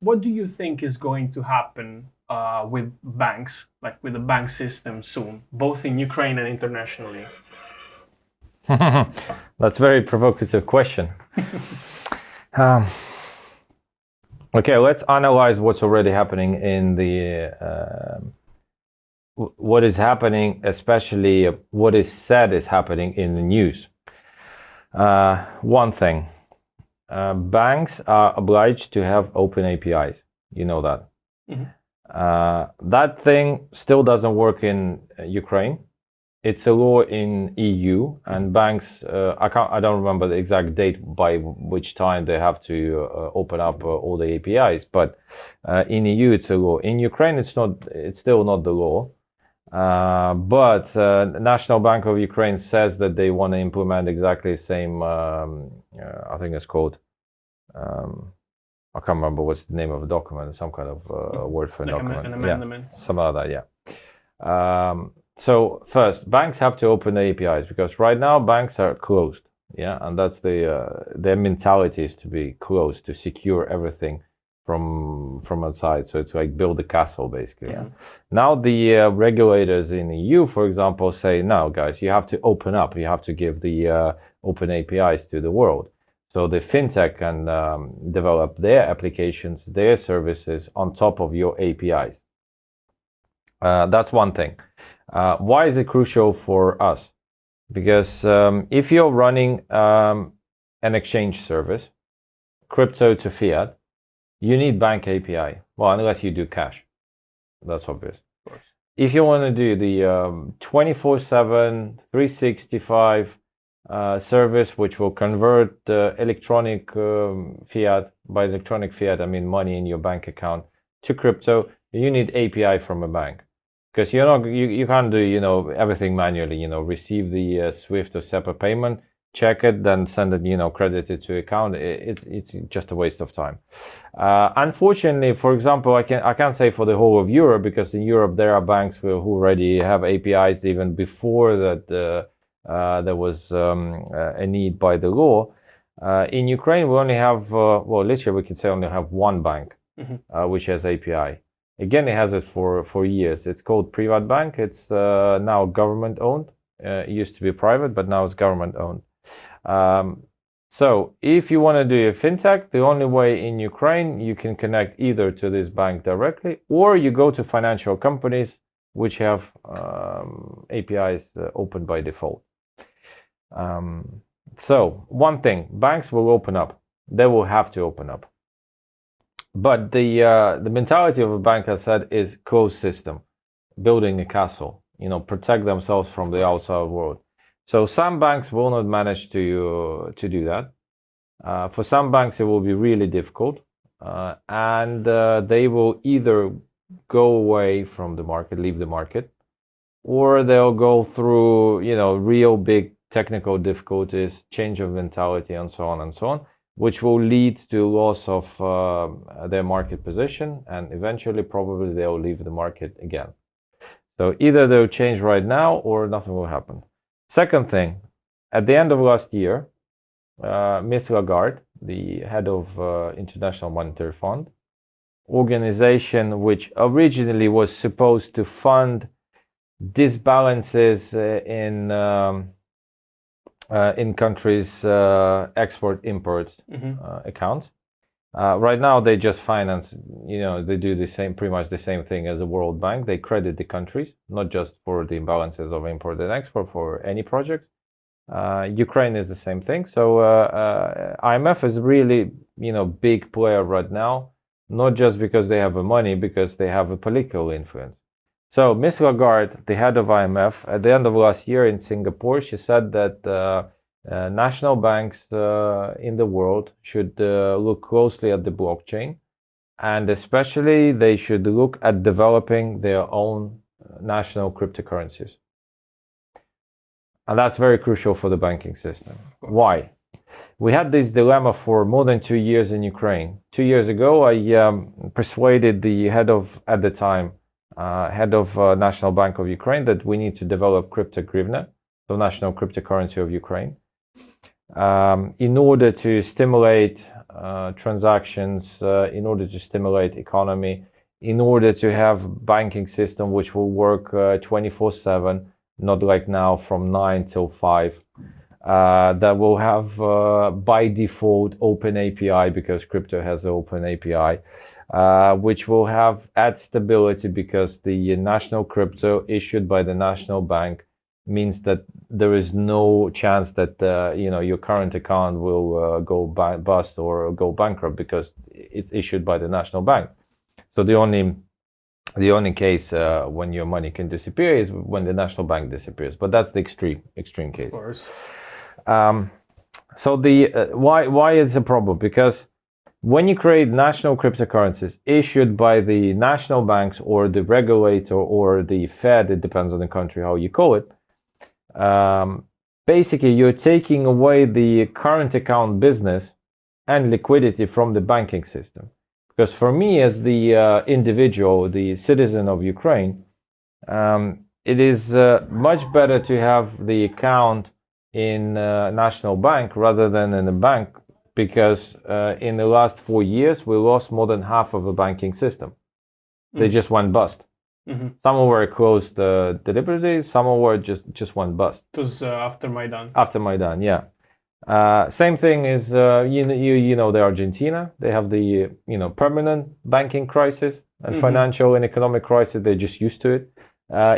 What do you think is going to happen with banks, like with the bank system soon, both in Ukraine and internationally? That's a very provocative question. Okay, let's analyze what's already happening in the what is happening, especially what is said is happening in the news. One thing, banks are obliged to have open APIs. You know that. That thing still doesn't work in Ukraine. It's a law in EU, and banks. I don't remember the exact date by which time they have to open up all the APIs. But in EU, it's a law. In Ukraine, it's not. It's still not the law. But National Bank of Ukraine says that they want to implement exactly the same. I think it's called. I can't remember what's the name of the document. Some kind of word for a Like document. an amendment. Yeah, something like that. Yeah. So first, banks have to open the APIs because right now banks are closed. Yeah, and that's their mentality is to be closed, to secure everything from outside. So it's like build a castle, basically. Yeah. Now the regulators in the EU, for example, say, no, guys, you have to open up. You have to give the open APIs to the world. So the fintech can develop their applications, their services on top of your APIs. That's one thing. Why is it crucial for us? Because if you're running an exchange service, crypto to fiat, you need bank API. Well, unless you do cash. That's obvious. Of course. If you want to do the 24/7, 365 service, which will convert electronic fiat, by electronic fiat, I mean money in your bank account, to crypto, you need API from a bank. Because you can't do everything manually. Receive the SWIFT or SEPA payment, check it, then send it, credit it to account. It's just a waste of time. Unfortunately, for example, I can't say for the whole of Europe, because in Europe there are banks who already have APIs even before that there was a need by the law. In Ukraine, we only have literally we can say only have one bank which has API. Again, it has it for years. It's called Privat Bank. It's now government owned. It used to be private, but now it's government owned. So if you want to do a fintech, the only way in Ukraine you can connect either to this bank directly, or you go to financial companies which have APIs open by default. So one thing, banks will open up. They will have to open up. But the mentality of a bank, I said, is closed system, building a castle, protect themselves from the outside world. So some banks will not manage to do that. For some banks, it will be really difficult, and they will either go away from the market, leave the market, or they'll go through, real big technical difficulties, change of mentality, and so on and so on, which will lead to loss of their market position, and eventually probably they'll leave the market again. So either they'll change right now or nothing will happen. Second thing, at the end of last year, Ms. Lagarde, the head of International Monetary Fund, organization which originally was supposed to fund disbalances in countries' export-import accounts. Right now, they just finance. They do pretty much the same thing as the World Bank. They credit the countries, not just for the imbalances of import and export for any project. Ukraine is the same thing. So IMF is really, big player right now, not just because they have the money, because they have a political influence. So Ms. Lagarde, the head of IMF, at the end of last year in Singapore, she said that national banks in the world should look closely at the blockchain, and especially they should look at developing their own national cryptocurrencies. And that's very crucial for the banking system. Why? We had this dilemma for more than 2 years in Ukraine. 2 years ago, I persuaded the head of, at the time, National Bank of Ukraine, that we need to develop crypto hryvnia, the national cryptocurrency of Ukraine, in order to stimulate transactions, in order to stimulate economy, in order to have banking system which will work 24/7, not like now from 9 till 5. That will have by default open API, because crypto has open API, which will have add stability, because the national crypto issued by the national bank means that there is no chance that your current account will go bust or go bankrupt, because it's issued by the national bank. So the only case when your money can disappear is when the national bank disappears, but that's the extreme case. Of course. So the why it's a problem, because when you create national cryptocurrencies issued by the national banks or the regulator or the Fed, it depends on the country how you call it, basically you're taking away the current account business and liquidity from the banking system. Because for me, as the individual, the citizen of Ukraine, it is much better to have the account in a national bank rather than in a bank, because in the last 4 years we lost more than half of the banking system. They just went bust. Some were closed deliberately, some were just went bust. It was after Maidan. After Maidan, yeah. Same thing is the Argentina. They have the permanent banking crisis and financial and economic crisis. They're just used to it.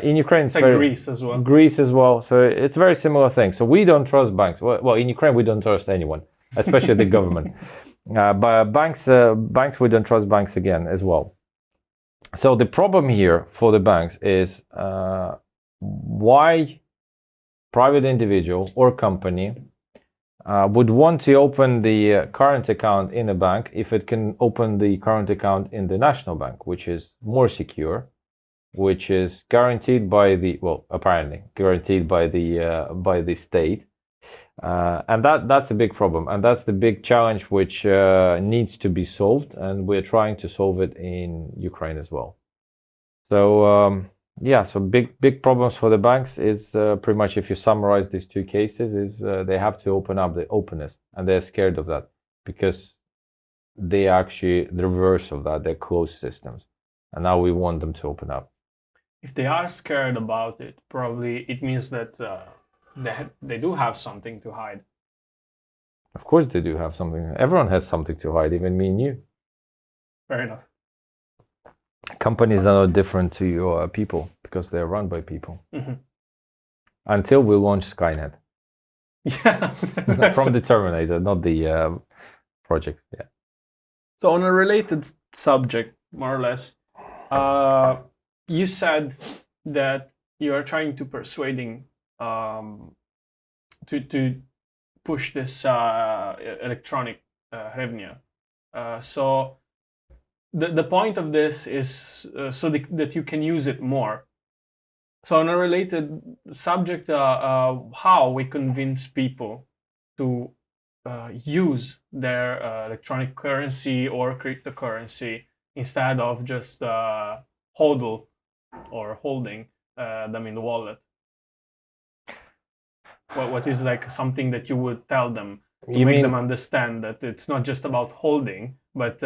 In Ukraine, it's like Greece as well. Greece as well. So it's a very similar thing. So we don't trust banks. Well, in Ukraine we don't trust anyone, especially the government. But banks we don't trust banks again as well. So the problem here for the banks is why private individual or company would want to open the current account in a bank if it can open the current account in the national bank, which is more secure, which is guaranteed by apparently guaranteed by the state, and that's a big problem, and that's the big challenge which needs to be solved, and we're trying to solve it in Ukraine as well. So so big problems for the banks is pretty much, if you summarize these two cases, is they have to open up the openness, and they're scared of that because they actually the reverse of that. They're closed systems, and now we want them to open up. If they are scared about it, probably it means that they do have something to hide. Of course they do have something. Everyone has something to hide, even me and you. Fair enough. Companies are not different to your people because they're run by people. Until we launch Skynet. Yeah. From the Terminator, not the project. Yeah. So on a related subject, more or less, you said that you are trying to persuading to push this electronic revenue. So the point of this is so that you can use it more. So on a related subject, how we convince people to use their electronic currency or cryptocurrency instead of just holding them in the wallet. What is like something that you would tell them to make them understand that it's not just about holding, but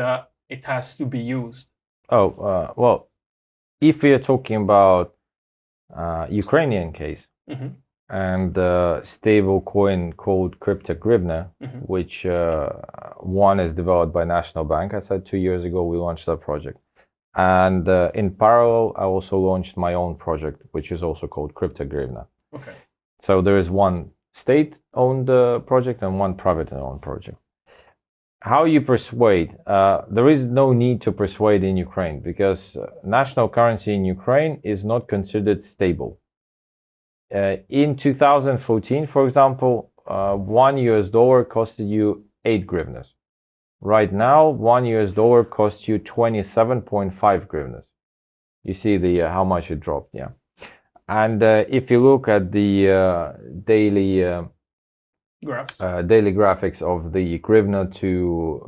it has to be used? Well, if we are talking about Ukrainian case and stable coin called crypto hryvnia, which one is developed by National Bank. I said 2 years ago we launched that project. And in parallel, I also launched my own project, which is also called Crypto Hryvnia. Okay. So there is one state-owned project and one private-owned project. How you persuade? There is no need to persuade in Ukraine because national currency in Ukraine is not considered stable. In 2014, for example, $1 costed you 8 hryvnias. Right now, $1 costs you 27.5 hryvnias. You see how much it dropped, yeah. And if you look at the daily graphics of the hryvnia to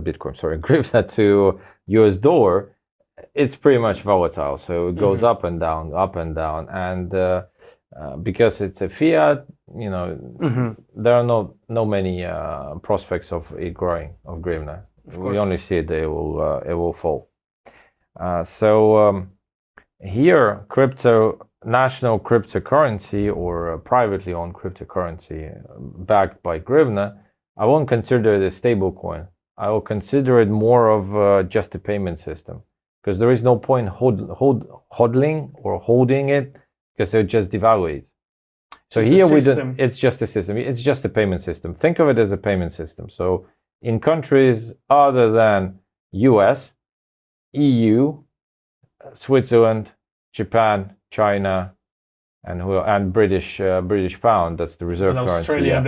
Bitcoin, hryvnia to US dollar, it's pretty much volatile. So it goes up and down, and because it's a fiat. There are no many prospects of it growing, of hryvnia. We only see it will fall. Here, national cryptocurrency or privately owned cryptocurrency backed by hryvnia, I won't consider it a stable coin. I will consider it more of just a payment system, because there is no point hodling or holding it, because it just devaluates. So here it's just a system. It's just a payment system. Think of it as a payment system. So in countries other than US, EU, Switzerland, Japan, China, and British pound. That's the reserve currency. Australia,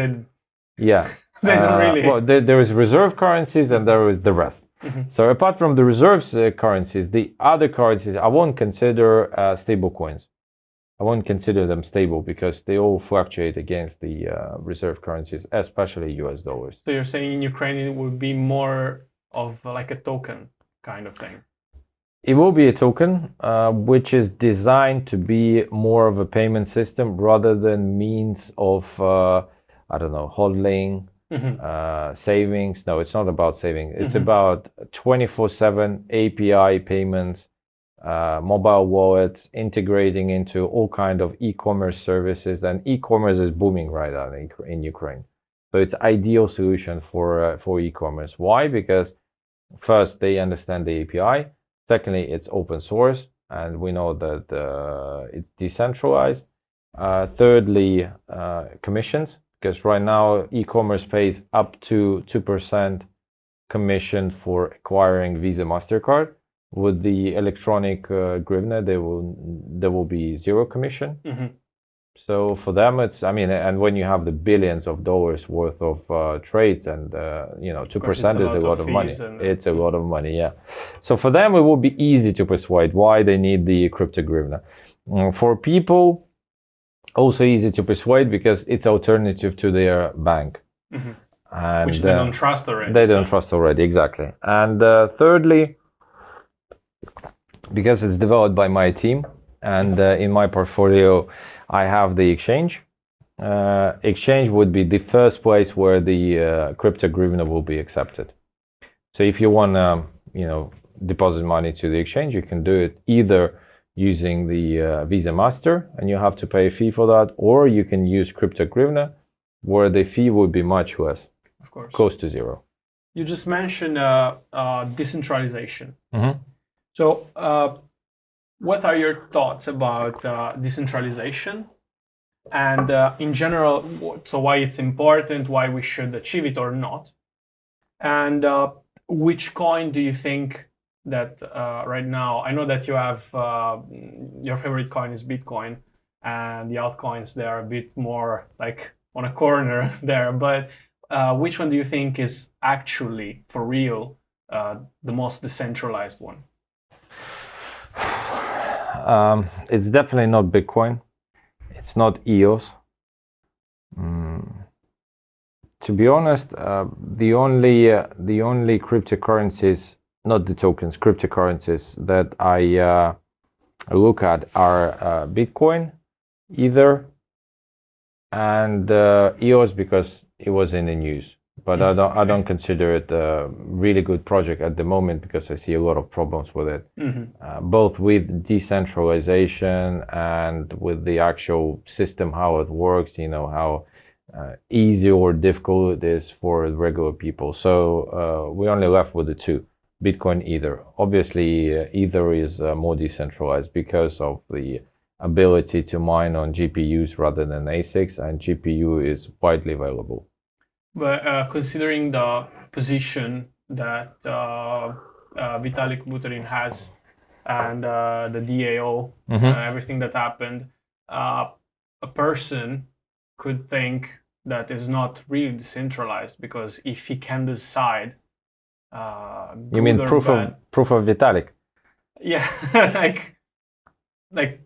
they don't really. Well, there is reserve currencies and there is the rest. So apart from the reserves currencies, the other currencies I won't consider stable coins. I won't consider them stable because they all fluctuate against the reserve currencies, especially US dollars. So you're saying in Ukraine it would be more of like a token kind of thing? It will be a token, which is designed to be more of a payment system rather than means of, hodling, savings. No, it's not about saving. It's about 24/7 API payments, mobile wallets, integrating into all kind of e-commerce services. And e-commerce is booming right now in Ukraine. So it's ideal solution for e-commerce. Why? Because first, they understand the API. Secondly, it's open source, and we know that it's decentralized. Thirdly, commissions, because right now e-commerce pays up to 2% commission for acquiring Visa, MasterCard. With the electronic hryvnia, there will be zero commission. So for them, and when you have the billions of dollars worth of trades, and 2% is a lot of money. It's a lot of money, yeah. So for them, it will be easy to persuade why they need the crypto hryvnia. For people, also easy to persuade because it's alternative to their bank, and which they don't trust already. They don't trust already, exactly. And thirdly, because it's developed by my team, and in my portfolio, I have the exchange. Exchange would be the first place where the crypto hryvnia will be accepted. So if you want to, deposit money to the exchange, you can do it either using the Visa Master, and you have to pay a fee for that, or you can use crypto hryvnia, where the fee would be much less, of course, close to zero. You just mentioned decentralization. So, what are your thoughts about decentralization, and in general, so why it's important, why we should achieve it or not, and which coin do you think that right now, I know that you have your favorite coin is Bitcoin, and the altcoins, they are a bit more like on a corner there, but which one do you think is actually, for real, the most decentralized one? It's definitely not Bitcoin. It's not EOS. To be honest, the only cryptocurrencies, not the tokens, cryptocurrencies that I look at are Bitcoin, Ether, and EOS, because it was in the news. But I don't consider it a really good project at the moment, because I see a lot of problems with it, both with decentralization and with the actual system, how it works, how easy or difficult it is for regular people. So we're only left with the two, Bitcoin, Ether. Obviously, Ether is more decentralized because of the ability to mine on GPUs rather than ASICs, and GPU is widely available. But considering the position that Vitalik Buterin has, and the DAO, everything that happened, a person could think that is not really decentralized, because if he can decide, you mean proof of Vitalik? Yeah, like,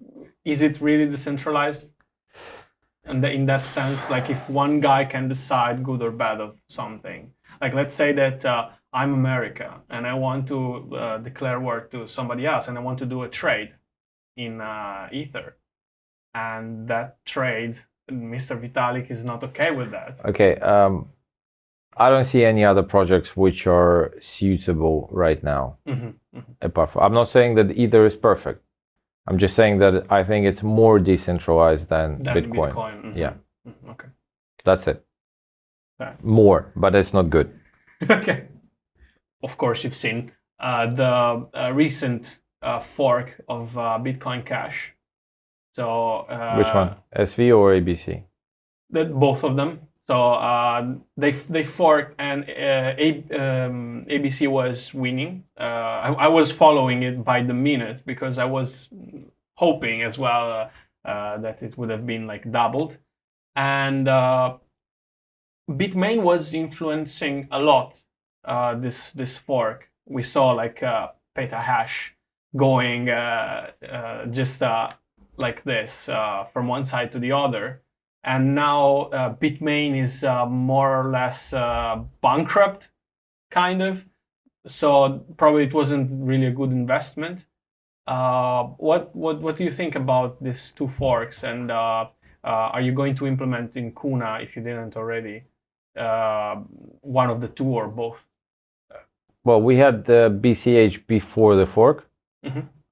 is it really decentralized? And in that sense, like, if one guy can decide good or bad of something, like, let's say that I'm America and I want to declare war to somebody else, and I want to do a trade in Ether, and that trade, Mr. Vitalik is not okay with that. Okay, I don't see any other projects which are suitable right now. Apart from, I'm not saying that either is perfect. I'm just saying that I think it's more decentralized than Bitcoin. Yeah. Okay. That's it. Okay. More, but it's not good. Okay. Of course, you've seen the recent fork of Bitcoin Cash. So which one? SV or ABC? Both of them. So they forked, and ABC was winning. I was following it by the minute because I was hoping as well that it would have been like doubled. And Bitmain was influencing a lot this fork. We saw like petahash going just like this from one side to the other. And now Bitmain is more or less bankrupt, kind of. So probably it wasn't really a good investment. What do you think about these two forks? And are you going to implement in Kuna, if you didn't already, one of the two or both? Well, we had the BCH before the fork,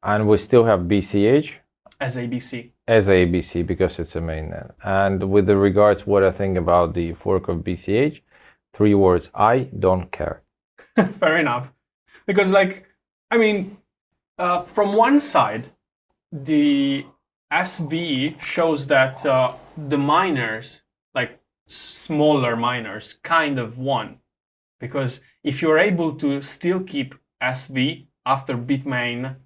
and we still have BCH as ABC. As ABC because it's a mainnet. And with the regards what I think about the fork of BCH, 3 words: I don't care. Fair enough. Because like, I mean, from one side, the SV shows that the miners, like smaller miners, kind of won. Because if you're able to still keep SV after Bitmain,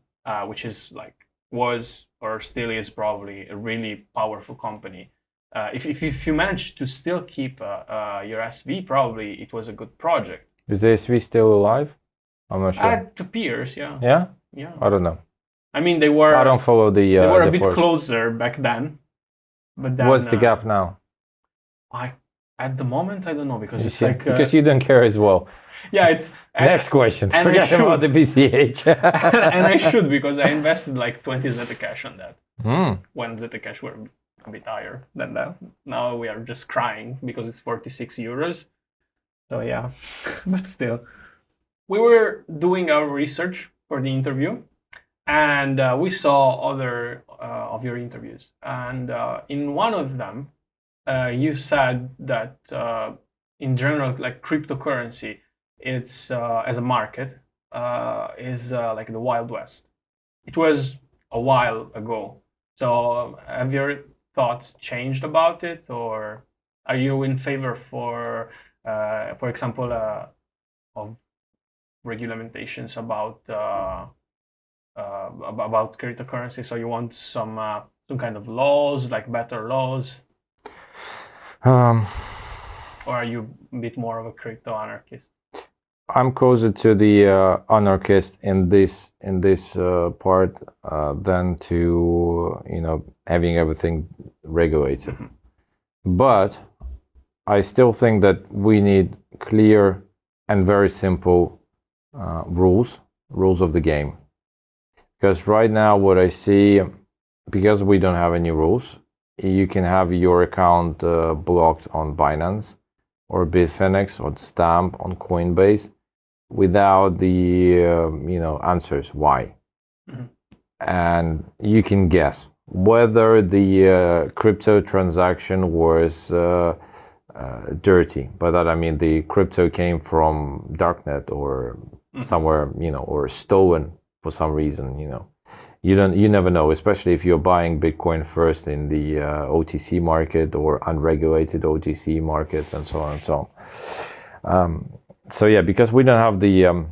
which is like was or still is probably a really powerful company, if you manage to still keep your SV, probably it was a good project. Is the SV still alive? I'm not sure. It appears, yeah. Yeah? Yeah. I don't know. I mean, they were. I don't follow the. They were a bit force. closer back then, but then. What's the gap now? At the moment, I don't know because it's like because you don't care as well. Yeah, it's next question. Forget about the BCH. And I should, because I invested like 20 Zcash on that when Zcash were a bit higher than that. Now we are just crying because it's 46 euros. So yeah, but still, we were doing our research for the interview, and we saw other of your interviews, and in one of them, you said that in general, like cryptocurrency, it's as a market is like the Wild West. It was a while ago. So have your thoughts changed about it, or are you in favor for example, of regulamentations about cryptocurrency? So you want some kind of laws, like better laws? Or are you a bit more of a crypto anarchist? I'm closer to the anarchist in this part than to having everything regulated. But I still think that we need clear and very simple rules of the game. Because right now what I see, because we don't have any rules, you can have your account blocked on Binance or Bitfinex or Stamp on Coinbase without the answers why. And you can guess whether the crypto transaction was dirty. By that I mean the crypto came from darknet or somewhere, or stolen for some reason. You never know, especially if you're buying Bitcoin first in the OTC market or unregulated OTC markets and so on and so on. So yeah, because we don't have the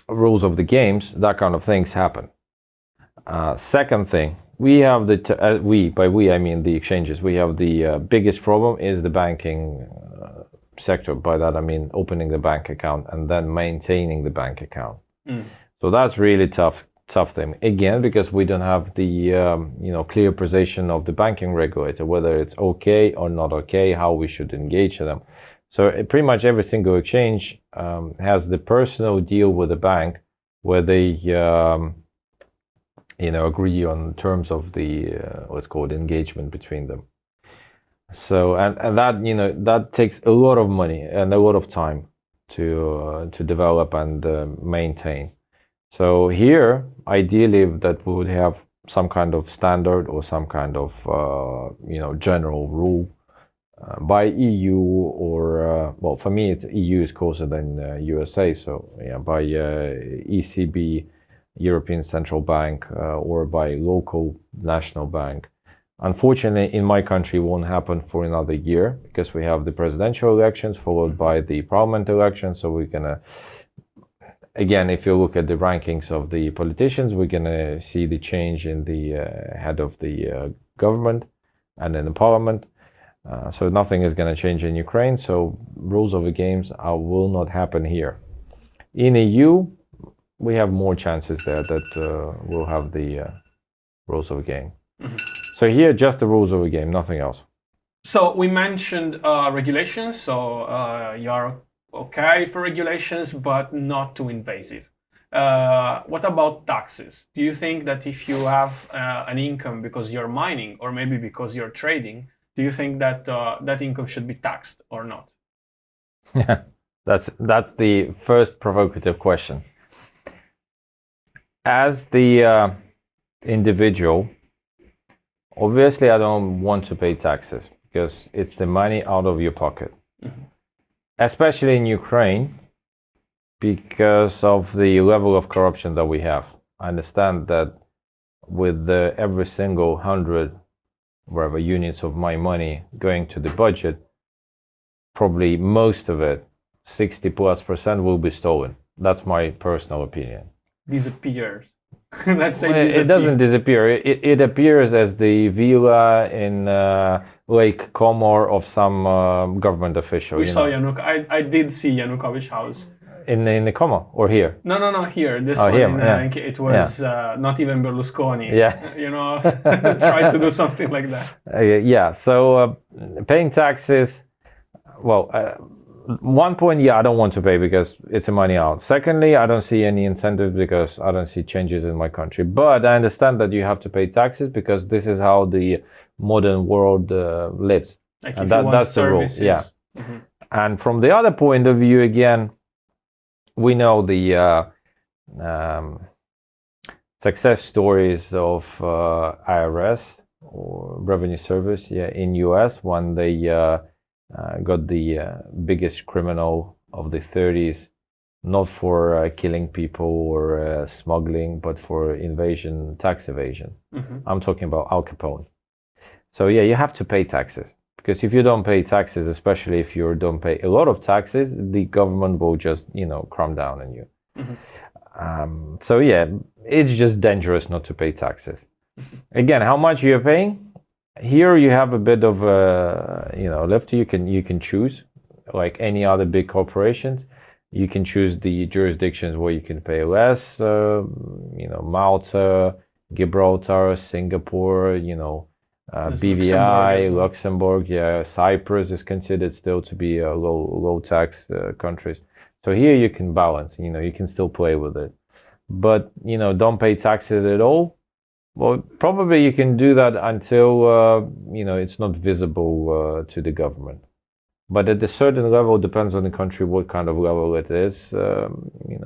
rules of the games, that kind of things happen. Second thing, we have by we I mean the exchanges. We have the biggest problem is the banking sector. By that I mean opening the bank account and then maintaining the bank account. So that's really tough thing again, because we don't have the clear position of the banking regulator, whether it's okay or not okay, how we should engage them. So pretty much every single exchange has the personal deal with the bank where they agree on terms of the let's call it engagement between them. So and that that takes a lot of money and a lot of time to develop and maintain. So here, ideally, that we would have some kind of standard or some kind of general rule by EU or well, for me, EU is closer than USA. So yeah, by ECB, European Central Bank, or by local national bank. Unfortunately, in my country, it won't happen for another year because we have the presidential elections followed by the parliament elections. So we're gonna, again, if you look at the rankings of the politicians, we're gonna see the change in the head of the government and in the parliament. So nothing is gonna change in Ukraine. So rules of the games will not happen here. In EU, we have more chances there that we'll have the rules of the game. Mm-hmm. So here, just the rules of the game, nothing else. So we mentioned regulations. So you're okay for regulations, but not too invasive. What about taxes? Do you think that if you have an income because you're mining, or maybe because you're trading, do you think that that income should be taxed or not? Yeah, that's the first provocative question. As the individual, obviously, I don't want to pay taxes because it's the money out of your pocket. Mm-hmm. Especially in Ukraine, because of the level of corruption that we have. I understand that with every single 100 whatever units of my money going to the budget, probably most of it, 60+%, will be stolen. That's my personal opinion. Disappears. Let's say it doesn't disappear. It appears as the villa in Lake Como of some government official. We saw Yanukovych. I did see Yanukovych's house. In the Como or here? No, here. This one. It was not even Berlusconi. Yeah. Tried to do something like that. Yeah. So paying taxes, well, one point, I don't want to pay because it's a money out. Secondly, I don't see any incentive because I don't see changes in my country. But I understand that you have to pay taxes because this is how the modern world lives. Like and that's services. The rule. Yeah. Mm-hmm. And from the other point of view, again, we know the success stories of IRS or Revenue Service in US when they got the biggest criminal of the 30s, not for killing people or smuggling, but for tax evasion. Mm-hmm. I'm talking about Al Capone. So yeah, you have to pay taxes. Because if you don't pay taxes, especially if you don't pay a lot of taxes, the government will just, cram down on you. Mm-hmm. So yeah, it's just dangerous not to pay taxes. Mm-hmm. Again, how much you're paying? Here you have a bit of left. You can choose, like any other big corporations. You can choose the jurisdictions where you can pay less. Malta, Gibraltar, Singapore. BVI, Luxembourg, Cyprus is considered still to be a low tax countries. So here you can balance. You can still play with it, but don't pay taxes at all. Well, probably you can do that until it's not visible to the government. But at a certain level, depends on the country what kind of level it is. It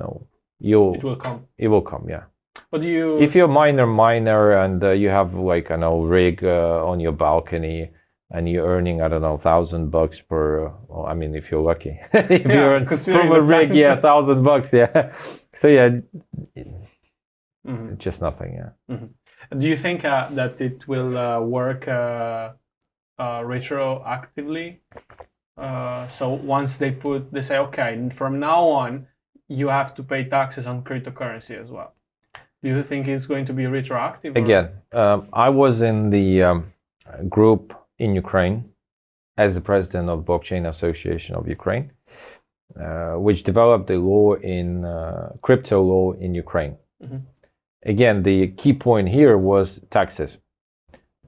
will come. It will come, yeah. But if you're miner and you have like rig on your balcony and you're earning $1,000 per. Well, I mean, if you're lucky, if you earn from a rig, $1,000, yeah. So yeah, mm-hmm. Just nothing, yeah. Mm-hmm. Do you think that it will work retroactively? So once they say, okay, from now on, you have to pay taxes on cryptocurrency as well. Do you think it's going to be retroactive? Again, I was in the group in Ukraine as the president of Blockchain Association of Ukraine, which developed the law in crypto law in Ukraine. Mm-hmm. Again, the key point here was taxes.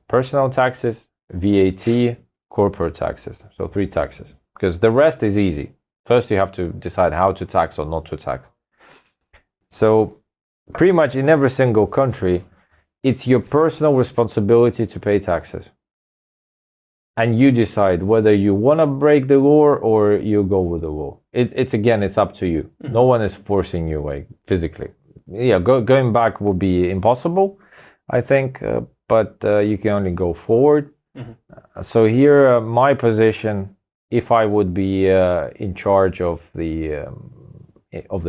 Personal taxes, VAT, corporate taxes. So 3 taxes. Because the rest is easy. First, you have to decide how to tax or not to tax. So pretty much in every single country, it's your personal responsibility to pay taxes. And you decide whether you want to break the law or you go with the law. It's up to you. Mm-hmm. No one is forcing you like physically. Yeah, going back will be impossible, I think, but you can only go forward. Mm-hmm. So here, my position, if I would be in charge of the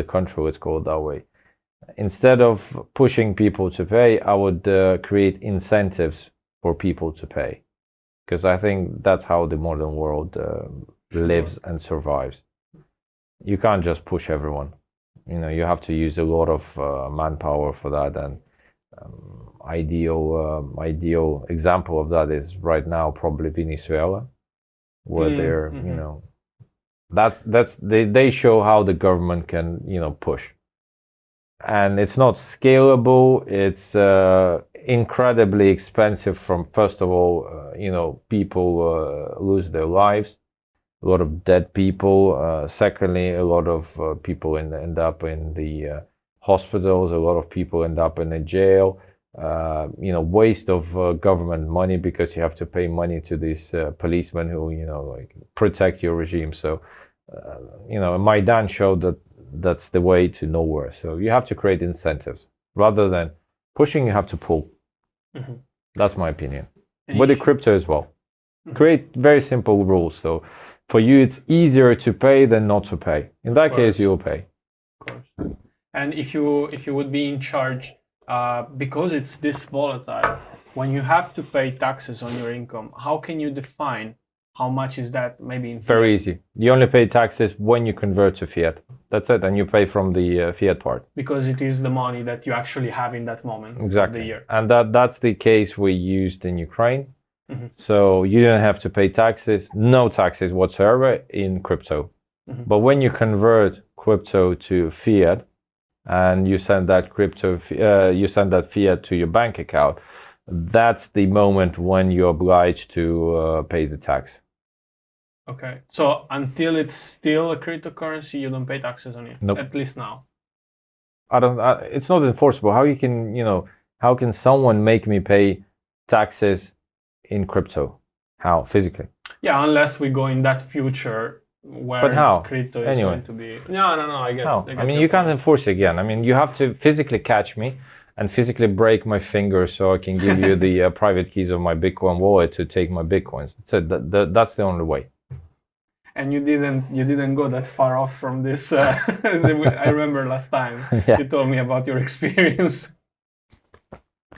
country, let's call it that way, instead of pushing people to pay, I would create incentives for people to pay. Because I think that's how the modern world lives and survives. You can't just push everyone. You have to use a lot of manpower for that. And ideal example of that is right now probably Venezuela, where they're they show how the government can push. And it's not scalable. It's incredibly expensive. From first of all, people lose their lives, a lot of dead people. Secondly, a lot of people end up in the hospitals. A lot of people end up in a jail. Waste of government money, because you have to pay money to these policemen who protect your regime. So Maidan showed that that's the way to nowhere. So you have to create incentives rather than pushing. You have to pull. Mm-hmm. That's my opinion. With the crypto as well, create very simple rules. So for you, it's easier to pay than not to pay. In that case, you'll pay. Of course. And if you would be in charge, because it's this volatile, when you have to pay taxes on your income, how can you define how much is that? Maybe in fiat? Very easy. You only pay taxes when you convert to fiat. That's it, and you pay from the fiat part. Because it is the money that you actually have in that moment. Exactly. Of the year. And that's the case we used in Ukraine. Mm-hmm. So you don't have to pay taxes, no taxes whatsoever in crypto. Mm-hmm. But when you convert crypto to fiat, and you send that fiat to your bank account, that's the moment when you're obliged to pay the tax. Okay, so until it's still a cryptocurrency, you don't pay taxes on it. Nope. At least now. It's not enforceable. How can someone make me pay taxes in crypto? How? Physically? Yeah, unless we go in that future where crypto is going to be. No, I get. How? You can't enforce it again. You have to physically catch me and physically break my fingers so I can give you the private keys of my Bitcoin wallet to take my Bitcoins. So that's the only way. And you didn't go that far off from this. I remember last time you told me about your experience.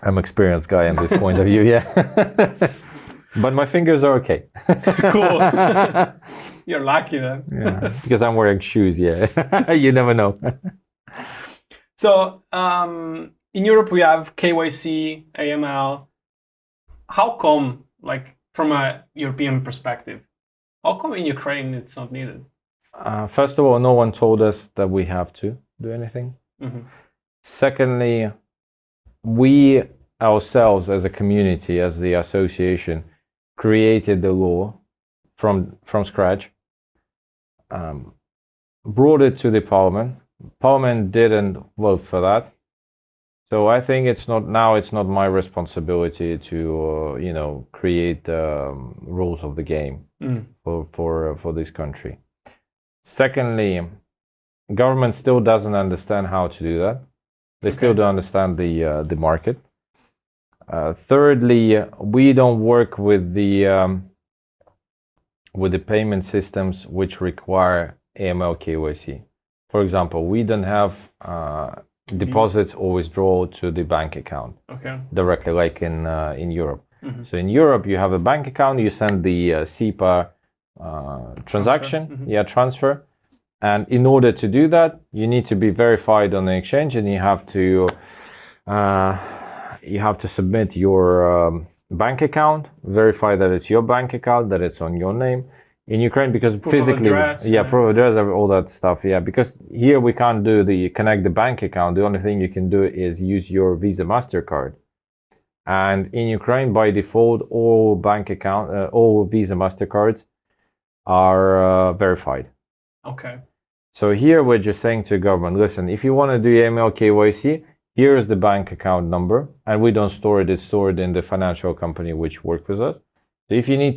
I'm an experienced guy in this point of view, yeah. But my fingers are okay. Cool. You're lucky then. Yeah, because I'm wearing shoes, yeah. You never know. So in Europe we have KYC, AML. How come, from a European perspective, how come in Ukraine it's not needed? First of all, no one told us that we have to do anything. Mm-hmm. Secondly, we ourselves as a community, as the association, created the law from scratch, brought it to the parliament. Parliament didn't vote for that. So I think it's not my responsibility to create rules of the game for this country. Secondly, government still doesn't understand how to do that. They still don't understand the market. Thirdly, we don't work with the payment systems which require AML KYC. For example, we don't have deposits or withdrawal to the bank account directly, like in Europe. Mm-hmm. So in Europe, you have a bank account, you send the SEPA transaction, transfer. And in order to do that, you need to be verified on the exchange, and you have to submit your bank account, verify that it's your bank account, that it's on your name. In Ukraine, because proof physically, proof of address, all that stuff, because here we can't connect the bank account. The only thing you can do is use your Visa MasterCard. And in Ukraine, by default, all Visa MasterCards are verified. Okay. So here we're just saying to government, listen, if you want to do AML KYC, here's the bank account number, and we don't store it, it's stored in the financial company which works with us. So if you need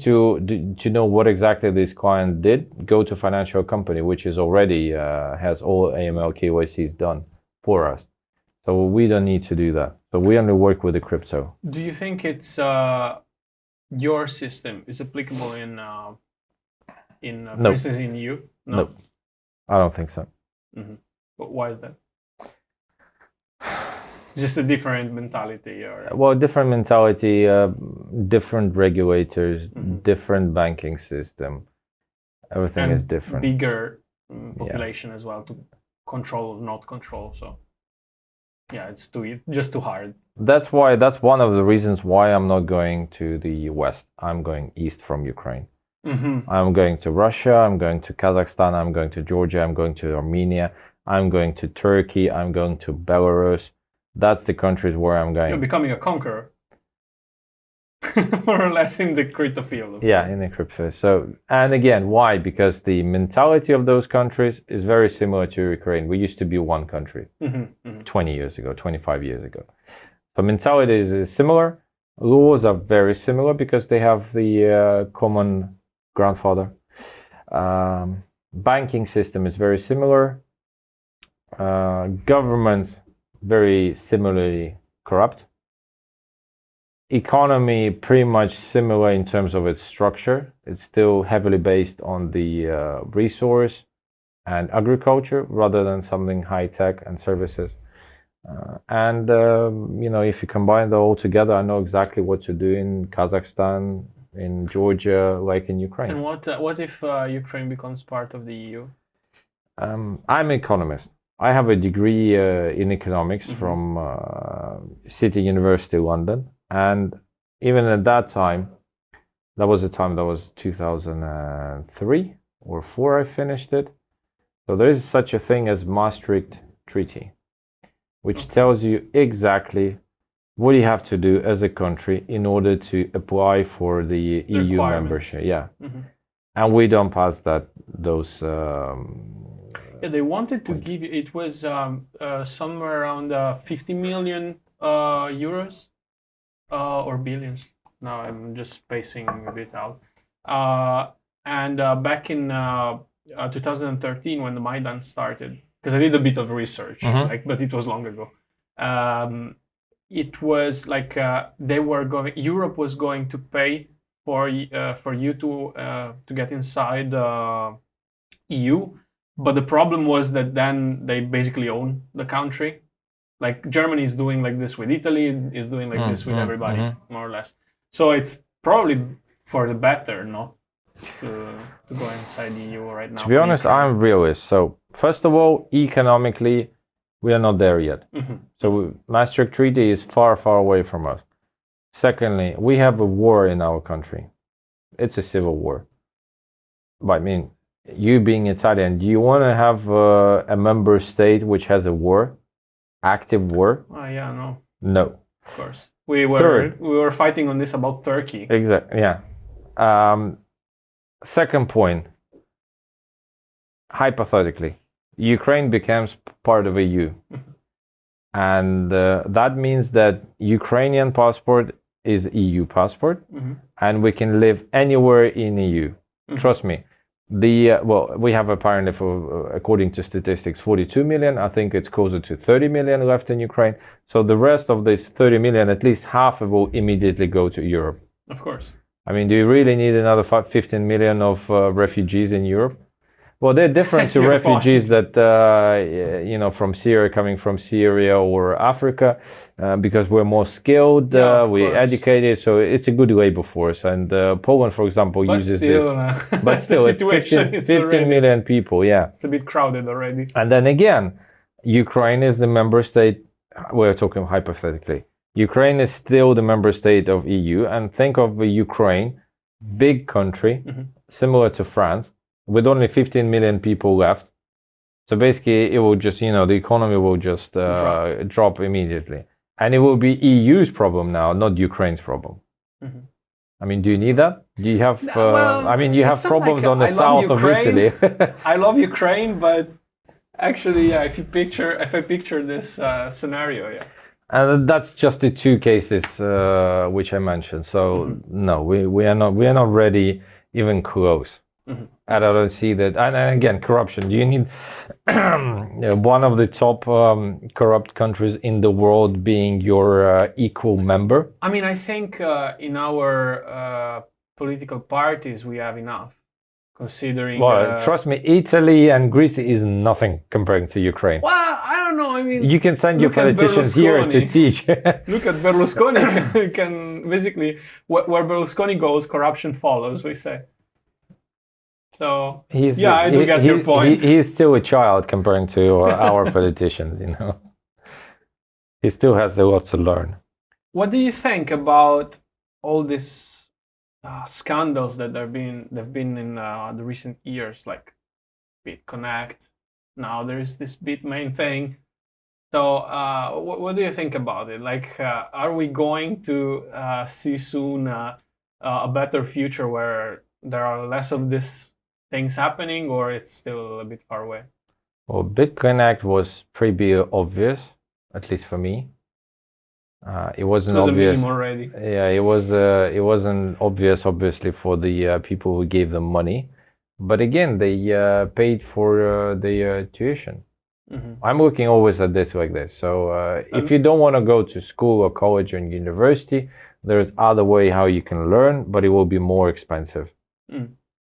to know what exactly this client did, go to financial company, which is already has all AML KYCs done for us. So we don't need to do that. So we only work with the crypto. Do you think it's your system is applicable in for instance, in EU? No, I don't think so. Mm-hmm. But why is that? Just a different mentality, or well, different mentality, different regulators, mm-hmm. different banking system. Everything is different. Bigger population as well to control or not control. So yeah, it's just too hard. That's one of the reasons why I'm not going to the west. I'm going east from Ukraine. Mm-hmm. I'm going to Russia, I'm going to Kazakhstan, I'm going to Georgia, I'm going to Armenia, I'm going to Turkey, I'm going to Belarus. That's the countries where I'm going. You're becoming a conqueror. More or less in the crypto field. Yeah, in the crypto. So, and again, why? Because the mentality of those countries is very similar to Ukraine. We used to be one country 20 years ago, 25 years ago. So mentality is similar. Laws are very similar because they have the common grandfather. Banking system is very similar. Government very similarly corrupt. Economy pretty much similar in terms of its structure. It's still heavily based on the resource and agriculture rather than something high tech and services. If you combine them all together, I know exactly what to do in Kazakhstan, in Georgia, like in Ukraine. And what if Ukraine becomes part of the EU? I'm an economist. I have a degree in economics from City University London, and even at that time, that was 2003 or 4 I finished it. So there is such a thing as Maastricht Treaty, which tells you exactly what you have to do as a country in order to apply for the EU membership. Yeah, and we don't pass those. Yeah, they wanted to give you. It was somewhere around 50 million euros or billions. Now I'm just spacing a bit out. And back in 2013, when the Maidan started, because I did a bit of research, but it was long ago. It was like Europe was going to pay for you to get inside EU. But the problem was that then they basically own the country. Like Germany is doing like this with Italy, is doing like this with everybody, more or less. So it's probably for the better, not to go inside the EU right now. To be honest, I'm realist. So first of all, economically, we are not there yet. So Maastricht Treaty is far, far away from us. Secondly, we have a war in our country. It's a civil war. But I mean, you being Italian, do you want to have a member state which has a war, active war? Yeah, no. No. Of course. We were fighting on this about Turkey. Exactly. Yeah. Second point. Hypothetically, Ukraine becomes part of EU, and that means that Ukrainian passport is EU passport, and we can live anywhere in EU. Trust me. We have apparently, according to statistics, 42 million. I think it's closer to 30 million left in Ukraine. So the rest of this 30 million, at least half of will immediately go to Europe. Of course. I mean, do you really need another 15 million of refugees in Europe? Well, they're different to refugees that, from Syria, coming from Syria or Africa, because we're more skilled, we're educated, so it's a good labor force. And Poland, for example, uses this. But still, it's 15 million people, yeah. It's a bit crowded already. And then again, Ukraine is the member state, we're talking hypothetically. Ukraine is still the member state of EU, and think of Ukraine, big country, similar to France, with only 15 million people left. So basically, it will just, the economy will just drop immediately. And it will be EU's problem now, not Ukraine's problem. I mean, do you need that? Do you have, you have problems on the south of Italy. I love Ukraine, but Actually, yeah. If I picture this scenario, yeah. And that's just the two cases which I mentioned. So no, we are not ready even close. And I don't see that. And again, corruption. Do you need one of the top corrupt countries in the world being your equal member? I mean, I think in our political parties we have enough, considering. Well, trust me, Italy and Greece is nothing comparing to Ukraine. Well, I don't know. I mean, you can send your look at politicians here to Berlusconi. teach. Look at Berlusconi. Can basically where Berlusconi goes, corruption follows. We say. So I do get your point. He's still a child comparing to our politicians. You know, he still has a lot to learn. What do you think about all these scandals that they've been in the recent years, like BitConnect? Now there is this Bitmain thing. So what do you think about it? Like, are we going to see soon a better future where there are less of these things happening, or it's still a bit far away? Well, BitConnect was pretty obvious, at least for me. It wasn't obvious. A meme already. Yeah, it was. It wasn't obvious, obviously, for the people who gave them money. But again, they paid for the tuition. I'm looking always at this like this. So if you don't want to go to school or college or university, there's other way how you can learn, but it will be more expensive.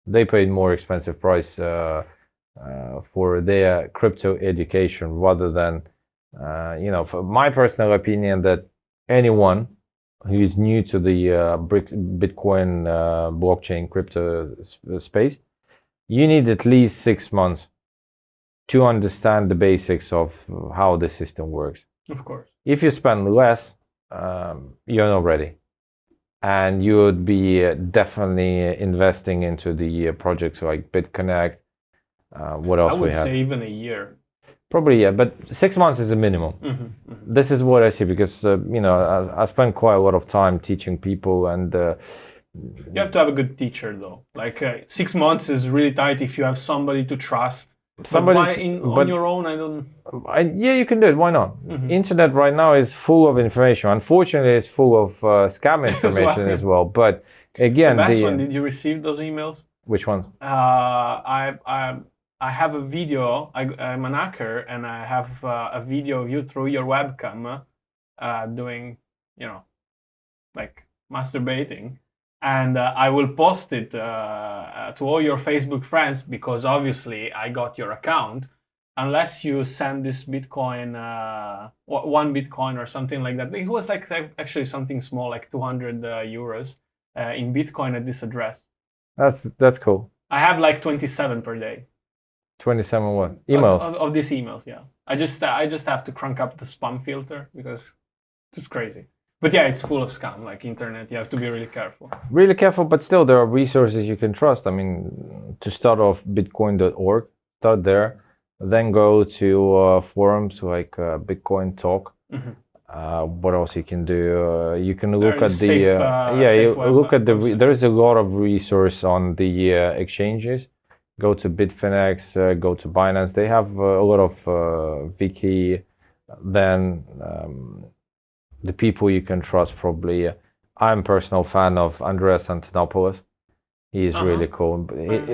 They paid more expensive price for their crypto education rather than, for my personal opinion, that anyone who is new to the Bitcoin blockchain crypto space, you need at least 6 months to understand the basics of how the system works. Of course. If you spend less, you're not ready. And you would be definitely investing into the projects like BitConnect. What else we have? I would say even a year. Probably, yeah, but 6 months is a minimum. This is what I see because, I spend quite a lot of time teaching people and... you have to have a good teacher though. Like 6 months is really tight if you have somebody to trust. On your own, I don't... yeah, you can do it. Why not? Internet right now is full of information. Unfortunately, it's full of scam information as well. But again, the best one, did you receive those emails? Which ones? I have a video. I'm an hacker, and I have a video of you through your webcam doing, like masturbating. And I will post it to all your Facebook friends because obviously I got your account. Unless you send this Bitcoin, 1 Bitcoin or something like that. It was like actually something small, like 200 euros in Bitcoin at this address. That's cool. I have like 27 per day. 27 what? Emails? Of these emails, yeah. I just have to crank up the spam filter because it's crazy. But yeah, it's full of scam, like internet. You have to be really careful. Really careful, but still there are resources you can trust. I mean, to start off, bitcoin.org, start there. Then go to forums like Bitcoin Talk. What else you can do? You can look at the there is a lot of resource on the exchanges. Go to Bitfinex, go to Binance. They have a lot of Wiki. Then the people you can trust probably. I'm a personal fan of Andreas Antonopoulos. He's really cool.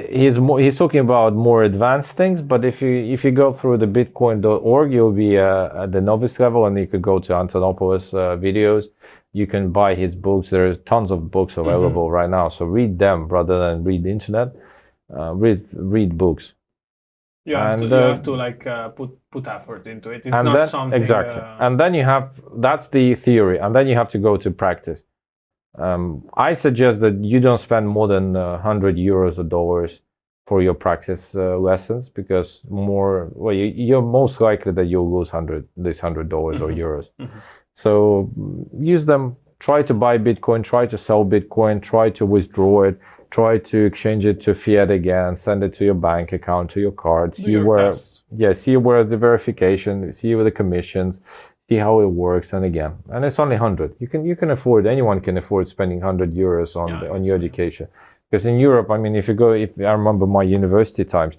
He's talking about more advanced things, but if you go through the bitcoin.org, you'll be at the novice level, and you could go to Antonopoulos videos. You can buy his books. There's tons of books available right now, so read them rather than read the internet. Read books. You have to like put effort into it. It's not something exactly. And then that's the theory, and then you have to go to practice. I suggest that you don't spend more than 100 euros or dollars for your practice lessons, because you're most likely that you'll lose $100 or euros. So use them. Try to buy Bitcoin. Try to sell Bitcoin. Try to withdraw it. Try to exchange it to fiat again. Send it to your bank account, to your card. See where the verification. See where the commissions. See how it works, and it's only 100. Anyone can afford spending 100 euros on your education. Because in Europe, I mean, if I remember my university times,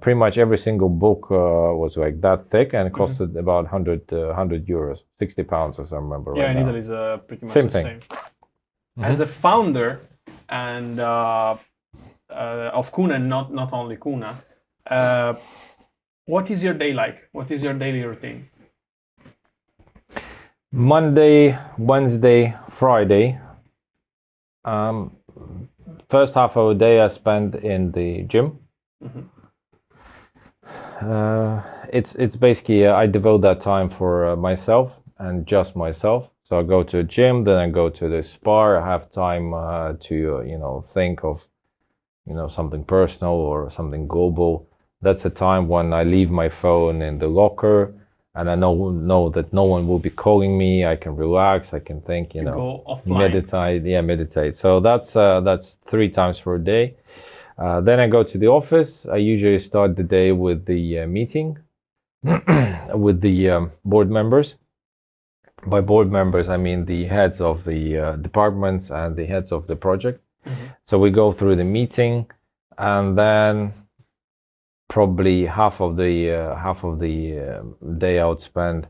Pretty much every single book was like that thick, and it costed about 100 euros, 60 pounds, as I remember. Yeah, right in now. Italy is pretty much Same the thing. same. As a founder and of Kuna, and not only Kuna, what is your day like? What is your daily routine? Monday, Wednesday, Friday. First half of the day I spend in the gym. It's basically I devote that time for myself and just myself. So I go to the gym, then I go to the spa. I have time to think of something personal or something global. That's the time when I leave my phone in the locker, and I know that no one will be calling me. I can relax. I can think. Go offline. Meditate. So that's 3 times per day. Then I go to the office. I usually start the day with the meeting with the board members. By board members, I mean the heads of the departments and the heads of the project. So we go through the meeting, and then probably half of the day I would spend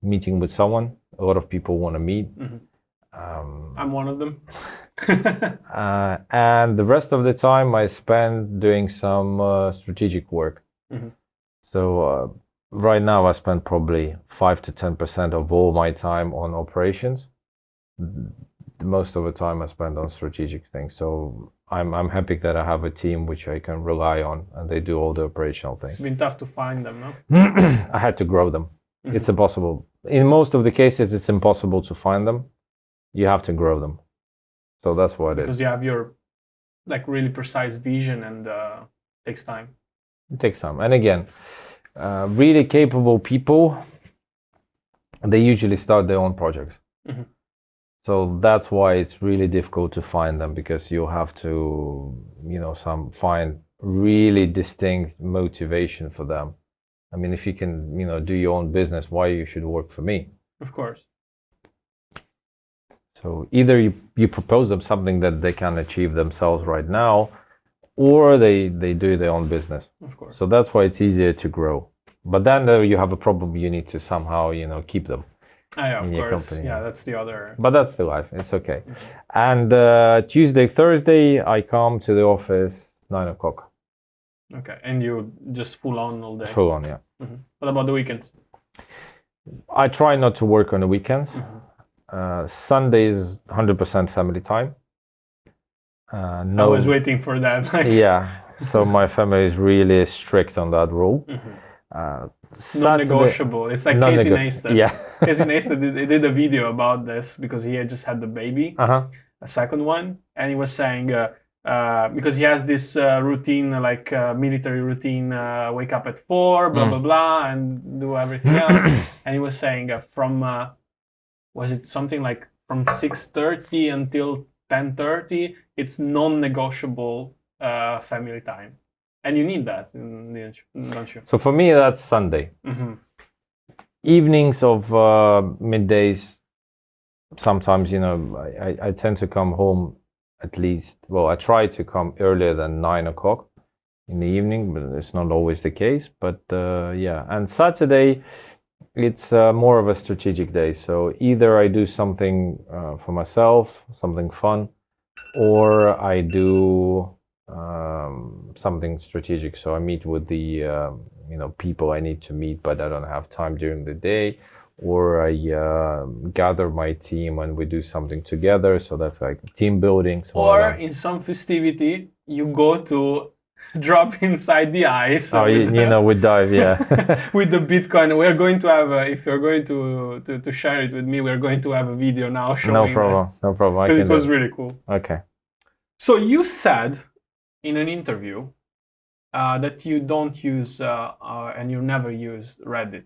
meeting with someone. A lot of people want to meet. I'm one of them. And the rest of the time I spend doing some strategic work. So right now I spend probably 5 to 10% of all my time on operations. Most of the time I spend on strategic things. So I'm happy that I have a team which I can rely on, and they do all the operational things. It's been tough to find them, no? I had to grow them. It's impossible. In most of the cases, it's impossible to find them. You have to grow them. So that's what it is. Because you have your really precise vision, and takes time. It takes time. And again, really capable people, they usually start their own projects. So that's why it's really difficult to find them, because you have to, find really distinct motivation for them. I mean, if you can, do your own business, why you should work for me? Of course. So either you propose them something that they can achieve themselves right now, or they do their own business. Of course. So that's why it's easier to grow. But then you have a problem. You need to somehow, keep them. Yeah, of your course. company. Yeah, that's the other. But that's the life. It's okay. And Tuesday, Thursday, I come to the office 9 o'clock. Okay, and you just full on all day. Full on, yeah. What about the weekends? I try not to work on the weekends. Sunday is 100% family time. I was waiting for that. Yeah. So my family is really strict on that rule. Non-negotiable. It's like Casey Neistat. Yeah. Casey Neistat did a video about this because he had just had the baby, a second one, and he was saying because he has this routine, like military routine, wake up at 4, blah blah blah, and do everything else. And he was saying from was it something like from 6:30 until 10:30, it's non-negotiable family time. And you need that, don't you? So for me, that's Sunday. Evenings of middays, sometimes, I tend to come home at least, I try to come earlier than 9 o'clock in the evening, but it's not always the case. But yeah, and Saturday, it's more of a strategic day. So either I do something for myself, something fun, or I do something strategic. So I meet with the people I need to meet, but I don't have time during the day, or I gather my team and we do something together. So that's like team building. Or in some festivity, you go to drop inside the ice. Oh, we dive, yeah. With the Bitcoin. We're going to have, if you're going to share it with me, we're going to have a video now showing. No problem. Because it was really cool. Okay. So you said in an interview that you don't use and you never used Reddit.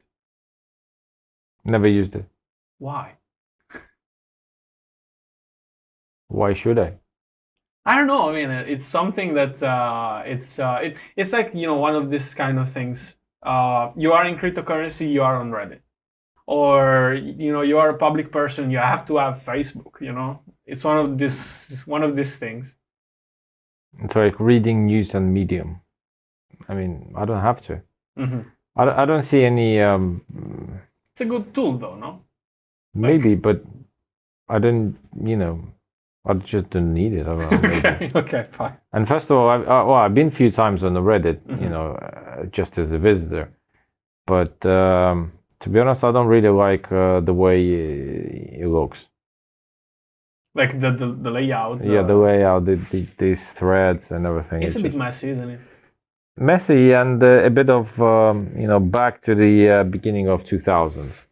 Never used it. Why? Why should I? I don't know. I mean, it's something that it's like, one of these kind of things. You are in cryptocurrency, you are on Reddit, or you are a public person, you have to have Facebook. It's one of these things. It's like reading news on Medium. I mean, I don't have to. Mm-hmm. I don't see any. It's a good tool, though, no? Maybe, but I don't. I just don't need it. I don't know. Maybe. Okay, fine. And first of all, I've been a few times on the Reddit, just as a visitor. But to be honest, I don't really like the way it looks. Like the layout. Yeah, the layout, these threads and everything. It's a bit messy, isn't it? Messy and a bit of back to the beginning of 2000s.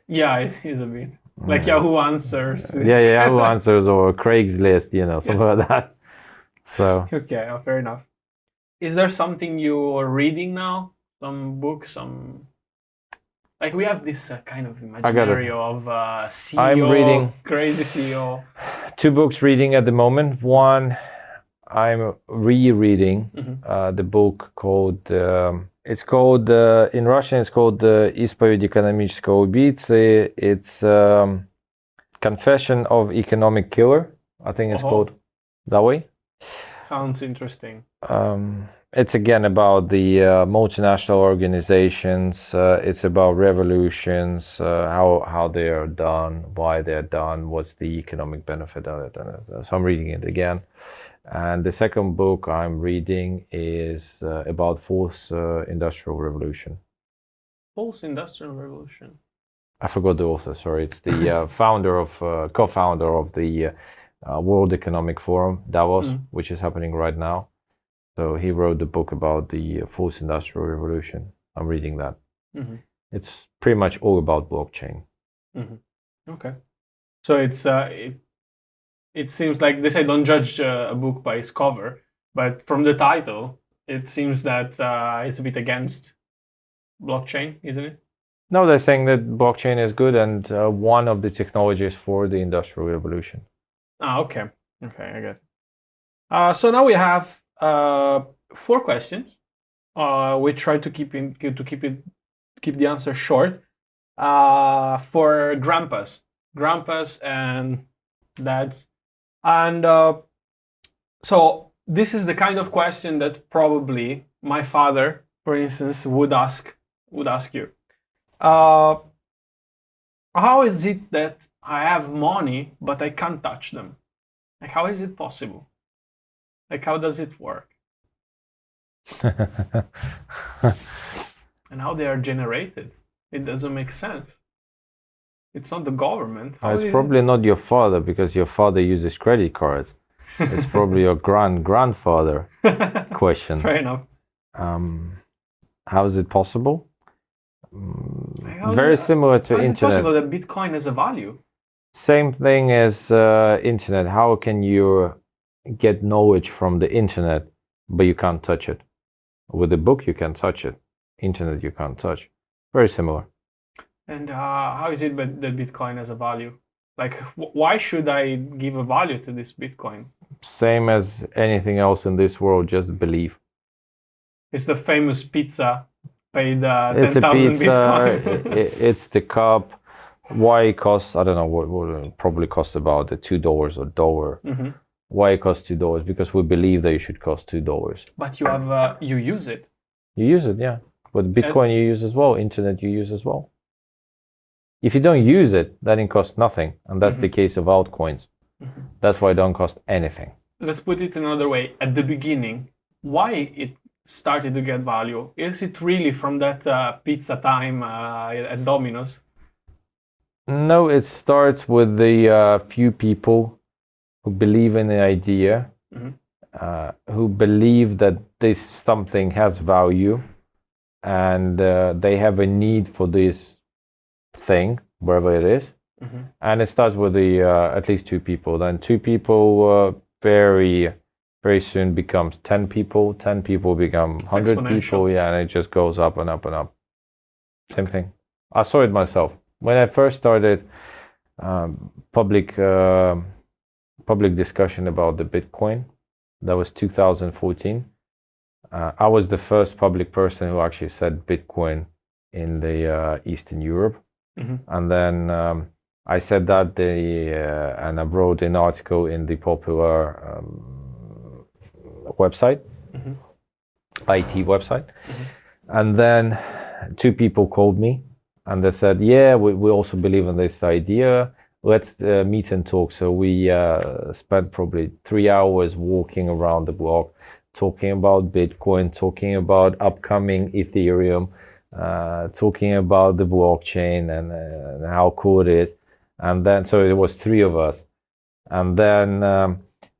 Yeah, it is a bit like Yahoo Answers. Yeah, Yahoo Answers or Craigslist, something like that. So okay, fair enough. Is there something you're reading now? Some books, some like we have this kind of imaginary of CEO, I'm reading crazy CEO. 2 books reading at the moment. One, I'm rereading the book called. It's called in Russian. It's called "Исповедь экономического убийцы." It's Confession of Economic Killer. I think it's called that way. Sounds interesting. It's again about the multinational organizations. It's about revolutions, how they are done, why they're done, what's the economic benefit of it. And so I'm reading it again. And the second book I'm reading is about Fourth Industrial Revolution. Fourth Industrial Revolution. I forgot the author. Sorry, it's the co-founder of the World Economic Forum, Davos, which is happening right now. So he wrote the book about the Fourth Industrial Revolution. I'm reading that. It's pretty much all about blockchain. Okay. So it's it seems like this. I don't judge a book by its cover, but from the title, it seems that it's a bit against blockchain, isn't it? No, they're saying that blockchain is good and one of the technologies for the Industrial Revolution. Okay. Okay, I get it. So now we have 4 questions. We try to keep the answer short. For grandpas and dads, and so this is the kind of question that probably my father, for instance, would ask you. How is it that I have money but I can't touch them? Like, how is it possible? Like, how does it work? And how they are generated? It doesn't make sense. It's not the government. It's probably not your father, because your father uses credit cards. It's probably your grandfather question. Fair enough. How is it possible? Very similar to internet. How is it possible that Bitcoin has a value? Same thing as internet. How can you get knowledge from the internet, but you can't touch it? With a book, you can touch it. Internet, you can't touch. Very similar. And how is it that Bitcoin has a value? Like, why should I give a value to this Bitcoin? Same as anything else in this world, just believe. It's the famous pizza paid 10,000 Bitcoin. It's the cup. Why it costs, I don't know, what it probably costs about $2 or $1. Why it costs $2? Because we believe that it should cost $2. But you use it. You use it, yeah. But Bitcoin you use as well. Internet you use as well. If you don't use it, then it costs nothing. And that's the case of altcoins. That's why it don't cost anything. Let's put it another way. At the beginning, why it started to get value? Is it really from that pizza time at Domino's? No, it starts with the few people who believe in the idea, who believe that this something has value, and they have a need for this thing, wherever it is. And it starts with the at least 2 people. Then 2 people very, very soon becomes 10 people. 10 people become 100 people. Yeah, and it just goes up and up and up. Same thing. I saw it myself. When I first started public discussion about the Bitcoin, that was 2014. I was the first public person who actually said Bitcoin in the Eastern Europe. And then I said that and I wrote an article in the popular website. IT website. And then 2 people called me and they said, yeah, we also believe in this idea. Let's meet and talk. So we spent probably 3 hours walking around the block, talking about Bitcoin, talking about upcoming Ethereum, talking about the blockchain and how cool it is. And then, so it was 3 of us. And then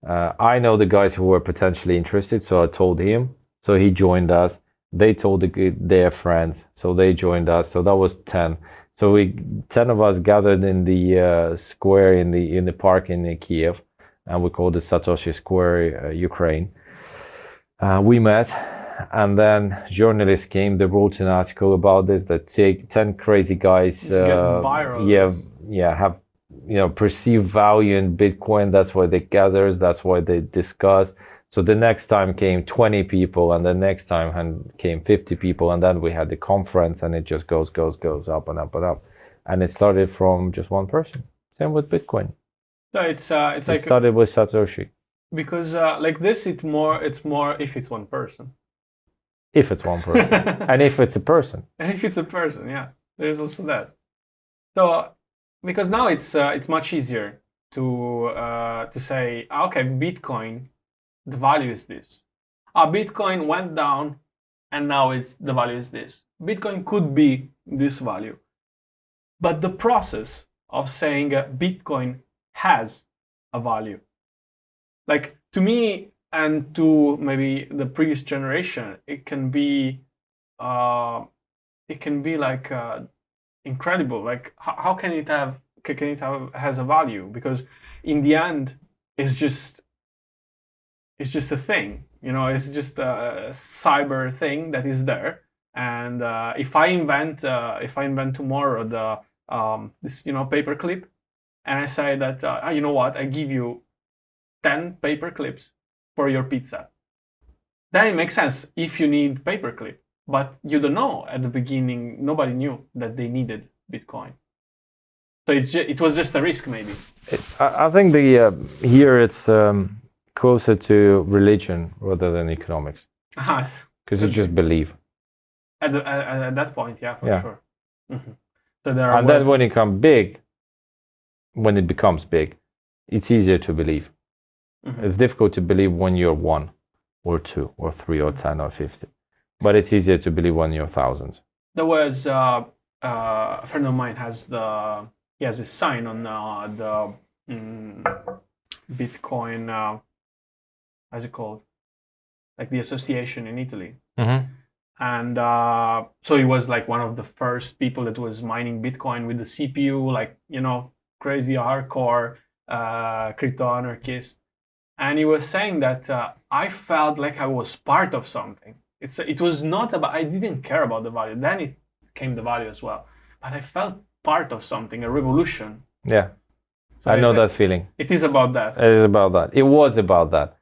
I know the guys who were potentially interested, so I told him. So he joined us. They told their friends, so they joined us. So that was 10. So 10 of us gathered in the square in the park in Kyiv, and we called it Satoshi Square, Ukraine. We met, and then journalists came. They wrote an article about this. That 10 crazy guys, viral. have perceived value in Bitcoin. That's why they gathered. That's why they discuss. So the next time came 20 people, and the next time came 50 people, and then we had the conference, and it just goes up and up and up, and it started from just one person. Same with Bitcoin. So it's like it started with Satoshi. Because like this, it's more if it's one person. If it's one person, and if it's a person. And if it's a person, yeah, there's also that. So because now it's much easier to say, okay, Bitcoin, the value is this. Bitcoin went down, and now the value is this. Bitcoin could be this value, but the process of saying Bitcoin has a value, like to me and to maybe the previous generation, it can be like incredible. Like how can it have has a value? Because in the end, it's just a thing, it's just a cyber thing that is there. And if I invent tomorrow this paperclip, and I say that you know what, I give you 10 paper clips for your pizza, then it makes sense if you need paperclip. But you don't know at the beginning. Nobody knew that they needed Bitcoin, so it was just a risk, maybe. I think here it's closer to religion rather than economics, because you just believe at that point, yeah, for sure. Mm-hmm. So then when it becomes big, it's easier to believe. Mm-hmm. It's difficult to believe when you're 1 or 2 or 3 or 10 or 50, but it's easier to believe when you're thousands. There was a friend of mine he has a sign on the Bitcoin. How's it called? Like the association in Italy. Mm-hmm. And so he was like one of the first people that was mining Bitcoin with the CPU, like, crazy hardcore crypto anarchist. And he was saying that I felt like I was part of something. It was not about, I didn't care about the value. Then it came the value as well. But I felt part of something, a revolution. Yeah, so I know that feeling. It is about that. It is about that. It was about that.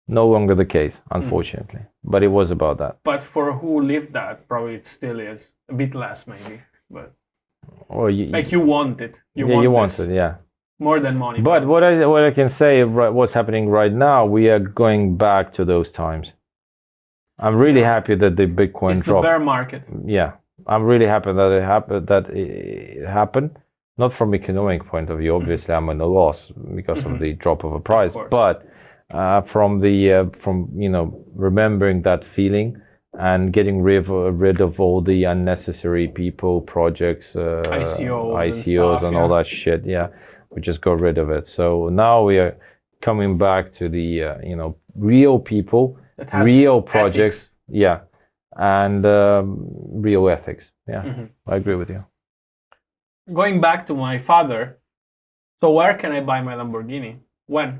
No longer the case, unfortunately. But it was about that. But for who lived that, probably it still is. A bit less, maybe. But or you want it. You want it, yeah. More than money. But what I can say, what's happening right now, we are going back to those times. I'm really happy that the Bitcoin dropped. It's the bear market. Yeah, I'm really happy that it happened. Not from economic point of view. Obviously, I'm in a loss because of the drop of a price. But from remembering that feeling and getting rid of all the unnecessary people, projects, ICOs and all that shit. Yeah. We just got rid of it. So now we are coming back to the real people, real projects, ethics. And real ethics. Yeah, I agree with you. Going back to my father, so where can I buy my Lamborghini? When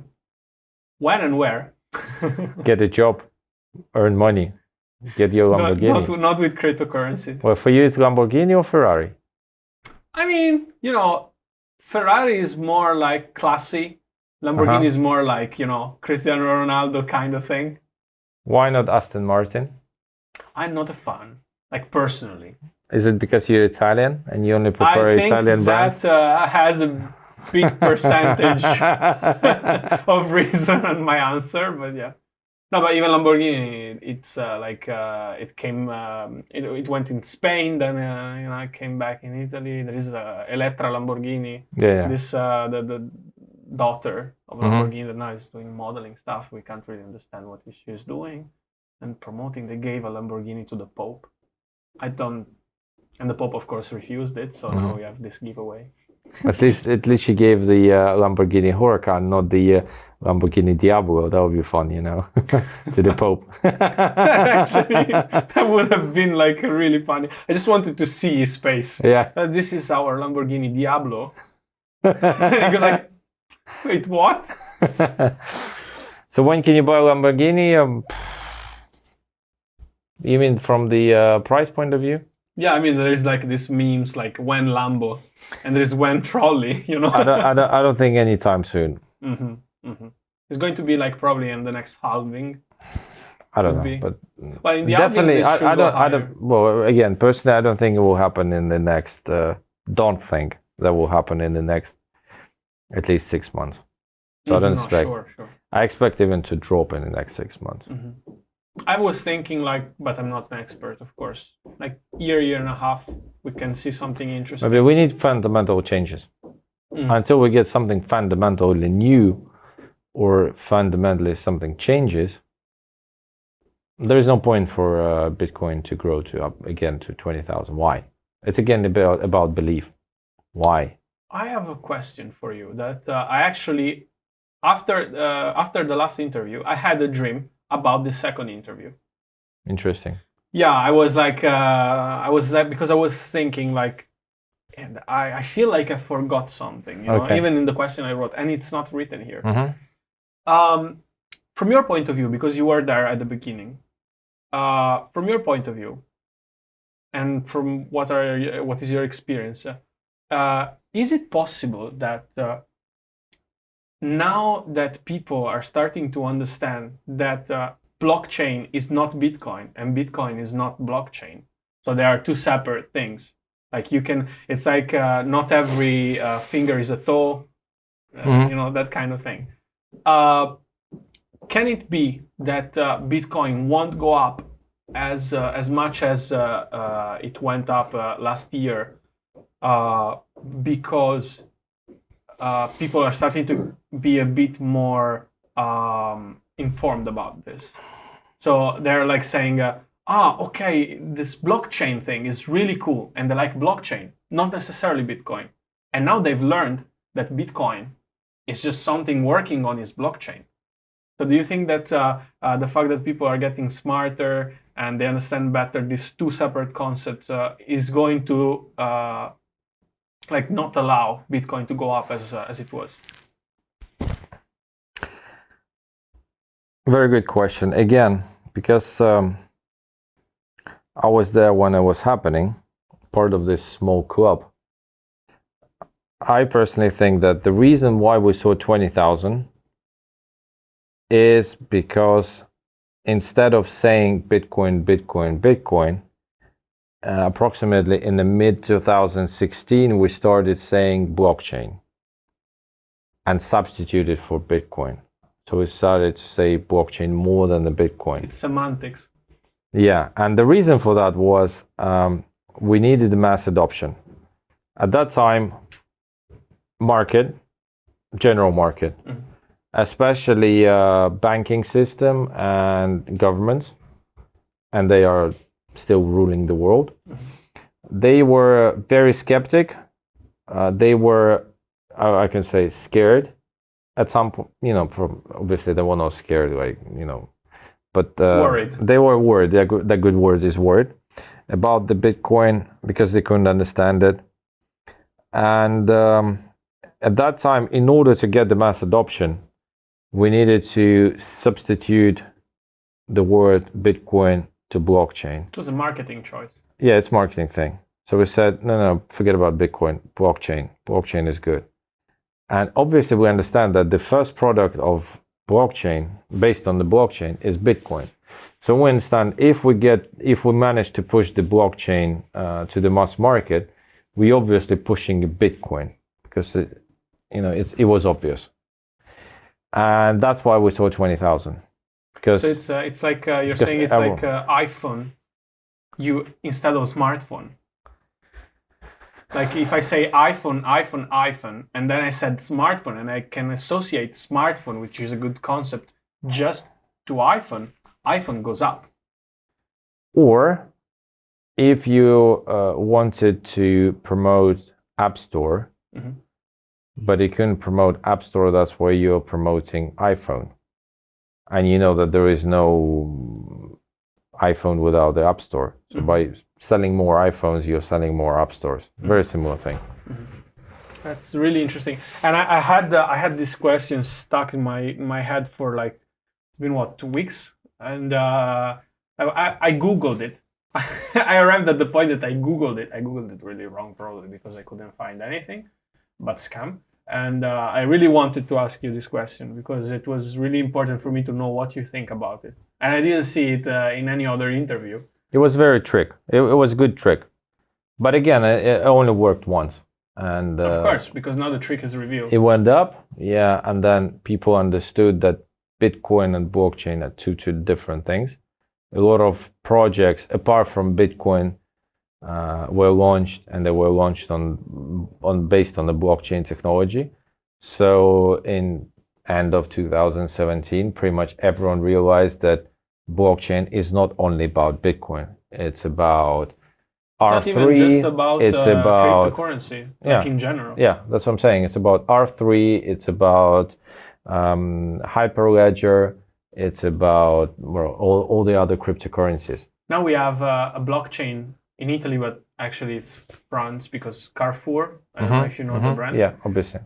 and where? Get a job, earn money, get your Lamborghini. Not with cryptocurrency. Well, for you it's Lamborghini or Ferrari? I mean, Ferrari is more like classy. Lamborghini is more like, Cristiano Ronaldo kind of thing. Why not Aston Martin? I'm not a fan, like personally. Is it because you're Italian and you only prefer Italian brands? That has a big percentage of reason on my answer, but yeah. No, but even Lamborghini, it's it came, it went in Spain, then it came back in Italy. There is Elettra Lamborghini. Yeah. This the daughter of Lamborghini that now is doing modeling stuff. We can't really understand what she is doing and promoting. They gave a Lamborghini to the Pope. And the Pope, of course, refused it. So now we have this giveaway. At least she gave the Lamborghini Huracan, not the Lamborghini Diablo. That would be fun, to the Pope. Actually, that would have been like really funny. I just wanted to see his face. Yeah. This is our Lamborghini Diablo. And he goes like, wait, what? So when can you buy a Lamborghini? You mean from the price point of view? Yeah, I mean, there is like this memes like when Lambo, and there is when trolley. I don't think anytime soon. It's going to be like probably in the next halving. I don't know, but in the definitely, I don't. Well, again, personally, I don't think it will happen in the next. Don't think that will happen in the next at least 6 months. So I don't expect. Sure. I expect even to drop in the next 6 months. I was thinking but I'm not an expert, of course. Like year and a half, we can see something interesting. Maybe we need fundamental changes. Until we get something fundamentally new, or fundamentally something changes, there is no point for Bitcoin to grow up again to 20,000. Why? It's again about belief. Why? I have a question for you that I actually, after the last interview, I had a dream about the second interview. Interesting. Yeah, I was like, because I was thinking like, and I feel like I forgot something, even in the question I wrote, and it's not written here. From your point of view, because you were there at the beginning, from your point of view, and from what is your experience, is it possible that now that people are starting to understand that blockchain is not Bitcoin and Bitcoin is not blockchain, so there are two separate things. Like it's like not every finger is a toe, that kind of thing. Can it be that Bitcoin won't go up as much as it went up last year because people are starting to be a bit more informed about this? So they're like saying, okay, this blockchain thing is really cool, and they like blockchain, not necessarily Bitcoin. And now they've learned that Bitcoin is just something working on its blockchain. So do you think that the fact that people are getting smarter and they understand better these two separate concepts is going to not allow Bitcoin to go up as it was? Very good question. Again, because I was there when it was happening, part of this small club. I personally think that the reason why we saw 20,000 is because instead of saying Bitcoin, Bitcoin, Bitcoin, approximately in the mid 2016, we started saying blockchain and substituted for Bitcoin. So we started to say blockchain more than the Bitcoin. It's semantics. Yeah, and the reason for that was we needed the mass adoption. At that time, general market, especially banking system and governments, and they are still ruling the world. They were very skeptic. They were, I can say, scared at some point. Obviously they were not scared, but worried. They were worried. The good word is worried about the Bitcoin because they couldn't understand it. And at that time, in order to get the mass adoption, we needed to substitute the word Bitcoin to blockchain. It was a marketing choice. Yeah, it's a marketing thing. So we said, no, forget about Bitcoin, blockchain. Blockchain is good. And obviously we understand that the first product of blockchain, based on the blockchain, is Bitcoin. So we understand if we manage to push the blockchain to the mass market, we obviously pushing Bitcoin because it was obvious. And that's why we saw 20,000. because So it's like you're because saying it's like iPhone, instead of smartphone. Like if I say iPhone, and then I said smartphone, and I can associate smartphone, which is a good concept, just to iPhone goes up. Or if you wanted to promote App Store, but you couldn't promote App Store, that's why you're promoting iPhone. And you know that there is no iPhone without the App Store. So by selling more iPhones, you're selling more App Stores. Very similar thing. That's really interesting. And I had this question stuck in my head for like, it's been what, 2 weeks? And I Googled it. I arrived at the point that I Googled it. I Googled it really wrong, probably because I couldn't find anything but scam. And I really wanted to ask you this question because it was really important for me to know what you think about it. And I didn't see it in any other interview. It was very trick. It was a good trick. But again, it only worked once. And of course, because now the trick is revealed. It went up, yeah, and then people understood that Bitcoin and blockchain are two different things. A lot of projects, apart from Bitcoin, were launched, and they were launched based on the blockchain technology. So in end of 2017, pretty much everyone realized that blockchain is not only about Bitcoin. It's about R3. It's not even just about cryptocurrency, like in general. Yeah, that's what I'm saying. It's about R3. It's about Hyperledger. It's about all the other cryptocurrencies. Now we have a blockchain in Italy, but actually it's France because Carrefour. I don't know if you know the brand. Yeah, obviously.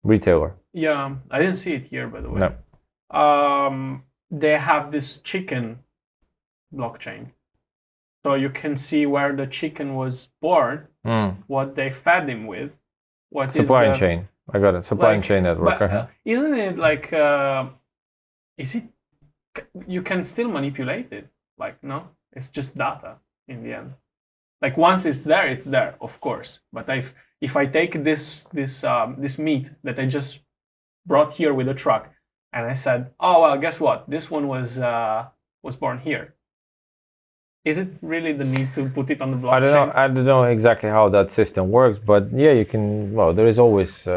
Retailer. Yeah, I didn't see it here, by the way. No. They have this chicken blockchain. So you can see where the chicken was born, what they fed him with, what supply chain. I got it. Supply chain network. But, isn't it like? Is it? You can still manipulate it. Like no, it's just data in the end. Like once it's there, of course. But if I take this meat that I just brought here with a truck, and I said, oh well, guess what? This one was born here. Is it really the need to put it on the blockchain? I don't know exactly how that system works, but yeah, you can. Well, there is always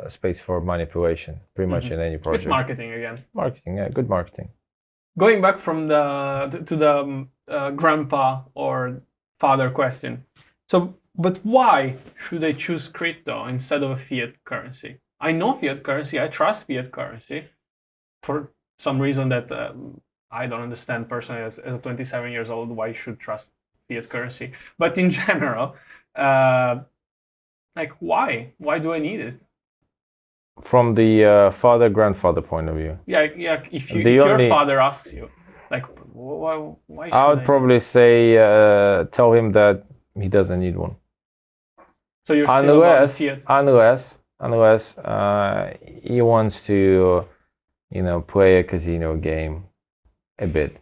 space for manipulation, pretty much in any project. It's marketing again. Marketing, yeah, good marketing. Going back from the grandpa or father question. So, but why should I choose crypto instead of a fiat currency? I know fiat currency. I trust fiat currency for some reason that. I don't understand personally as a 27 years old why you should trust fiat currency. But in general, like why? Why do I need it? From the father-grandfather point of view. Yeah. If your father asks you, like, why should I would probably say tell him that he doesn't need one. So you're still about the fiat? Unless he wants to, play a casino game. A bit.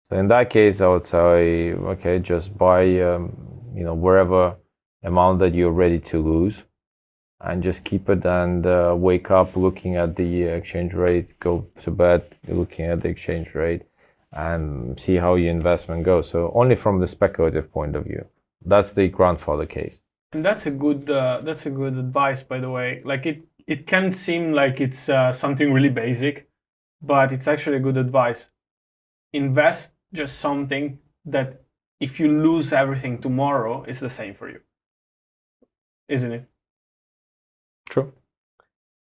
So in that case, I would say, okay, just buy, wherever amount that you're ready to lose, and just keep it and wake up looking at the exchange rate, go to bed looking at the exchange rate, and see how your investment goes. So only from the speculative point of view. That's the grandfather case. And that's a good advice, by the way. Like it can seem like it's something really basic, but it's actually good advice. Invest just something that if you lose everything tomorrow, it's the same for you. Isn't it? True.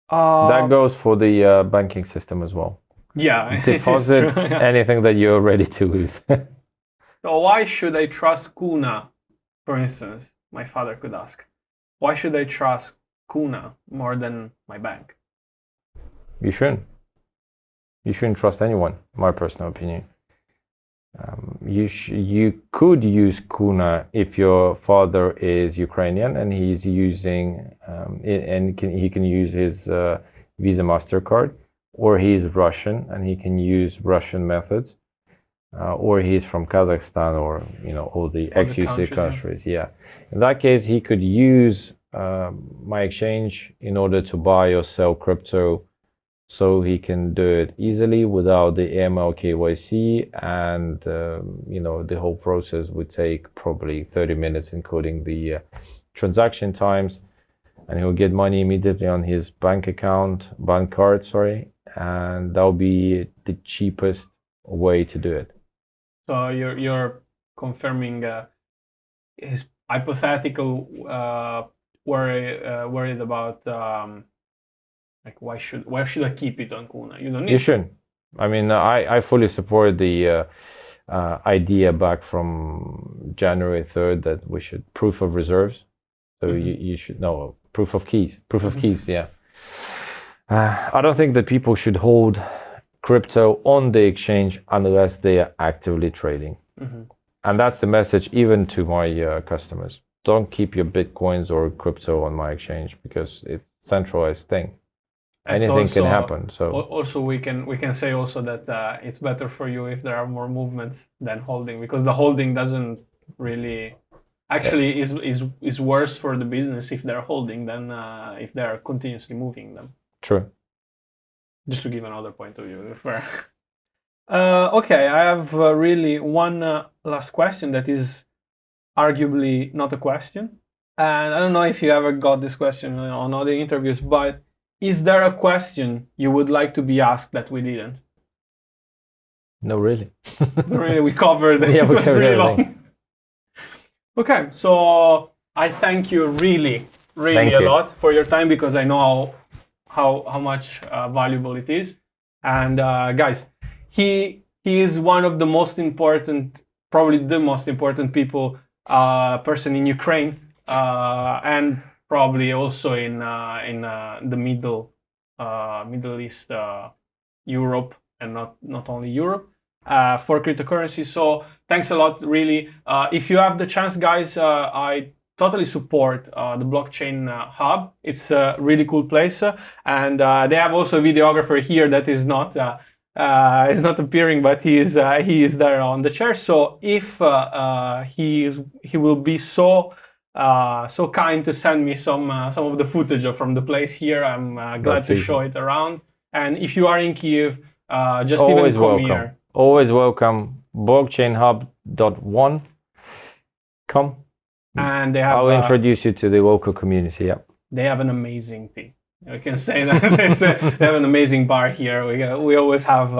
That goes for the banking system as well. Yeah. Deposit anything that you're ready to lose. So why should I trust Kuna, for instance? My father could ask. Why should I trust Kuna more than my bank? You shouldn't. You shouldn't trust anyone, my personal opinion. You could use Kuna if your father is Ukrainian and he's using he can use his Visa MasterCard, or he's Russian and he can use Russian methods, or he's from Kazakhstan or all the ex-UC countries. Yeah, in that case, he could use my exchange in order to buy or sell crypto so he can do it easily without the AML KYC, and the whole process would take probably 30 minutes, including the transaction times, and he'll get money immediately on his bank card, and that'll be the cheapest way to do it. So you're confirming his hypothetical worried about like why should I keep it on Kuna? You don't need. You shouldn't. I mean, I fully support the idea back from January 3rd that we should proof of reserves. So you should know proof of keys. Yeah. I don't think that people should hold crypto on the exchange unless they are actively trading. And that's the message even to my customers. Don't keep your Bitcoins or crypto on my exchange because it's a centralized thing. Anything can happen. So also we can say also that it's better for you if there are more movements than holding, because the holding doesn't really actually is worse for the business if they're holding than if they're continuously moving them. True. Just to give another point of view. Okay, I have really one last question that is arguably not a question, and I don't know if you ever got this question on other interviews, but is there a question you would like to be asked that we didn't? No, really. Really, we covered it. It was really long. Okay, so I thank you really a lot for your time, because I know how much valuable it is. And guys, he is one of the most important, probably the most important person in Ukraine, and probably also in the Middle East, Europe, and not only Europe, for cryptocurrency. So thanks a lot, really. If you have the chance, guys, I totally support the blockchain hub. It's a really cool place, and they have also a videographer here that is not appearing, but he is there on the chair. So if he will be so kind to send me some of the footage from the place here, I'm glad to show it around. And if you are in Kyiv, just always even come here. Always welcome. Blockchainhub.1. Come. And they have. I'll introduce you to the local community. Yeah. They have an amazing thing. I can say that. They have an amazing bar here. We always have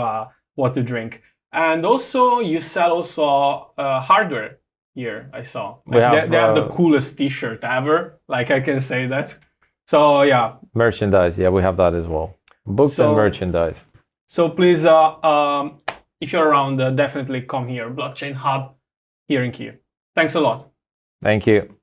what to drink. And also, you sell also hardware here. I saw. Like they have the coolest T-shirt ever. Like, I can say that. So yeah. Merchandise. Yeah, we have that as well. Books and merchandise. So please, if you're around, definitely come here. Blockchain Hub here in Kyiv. Thanks a lot. Thank you.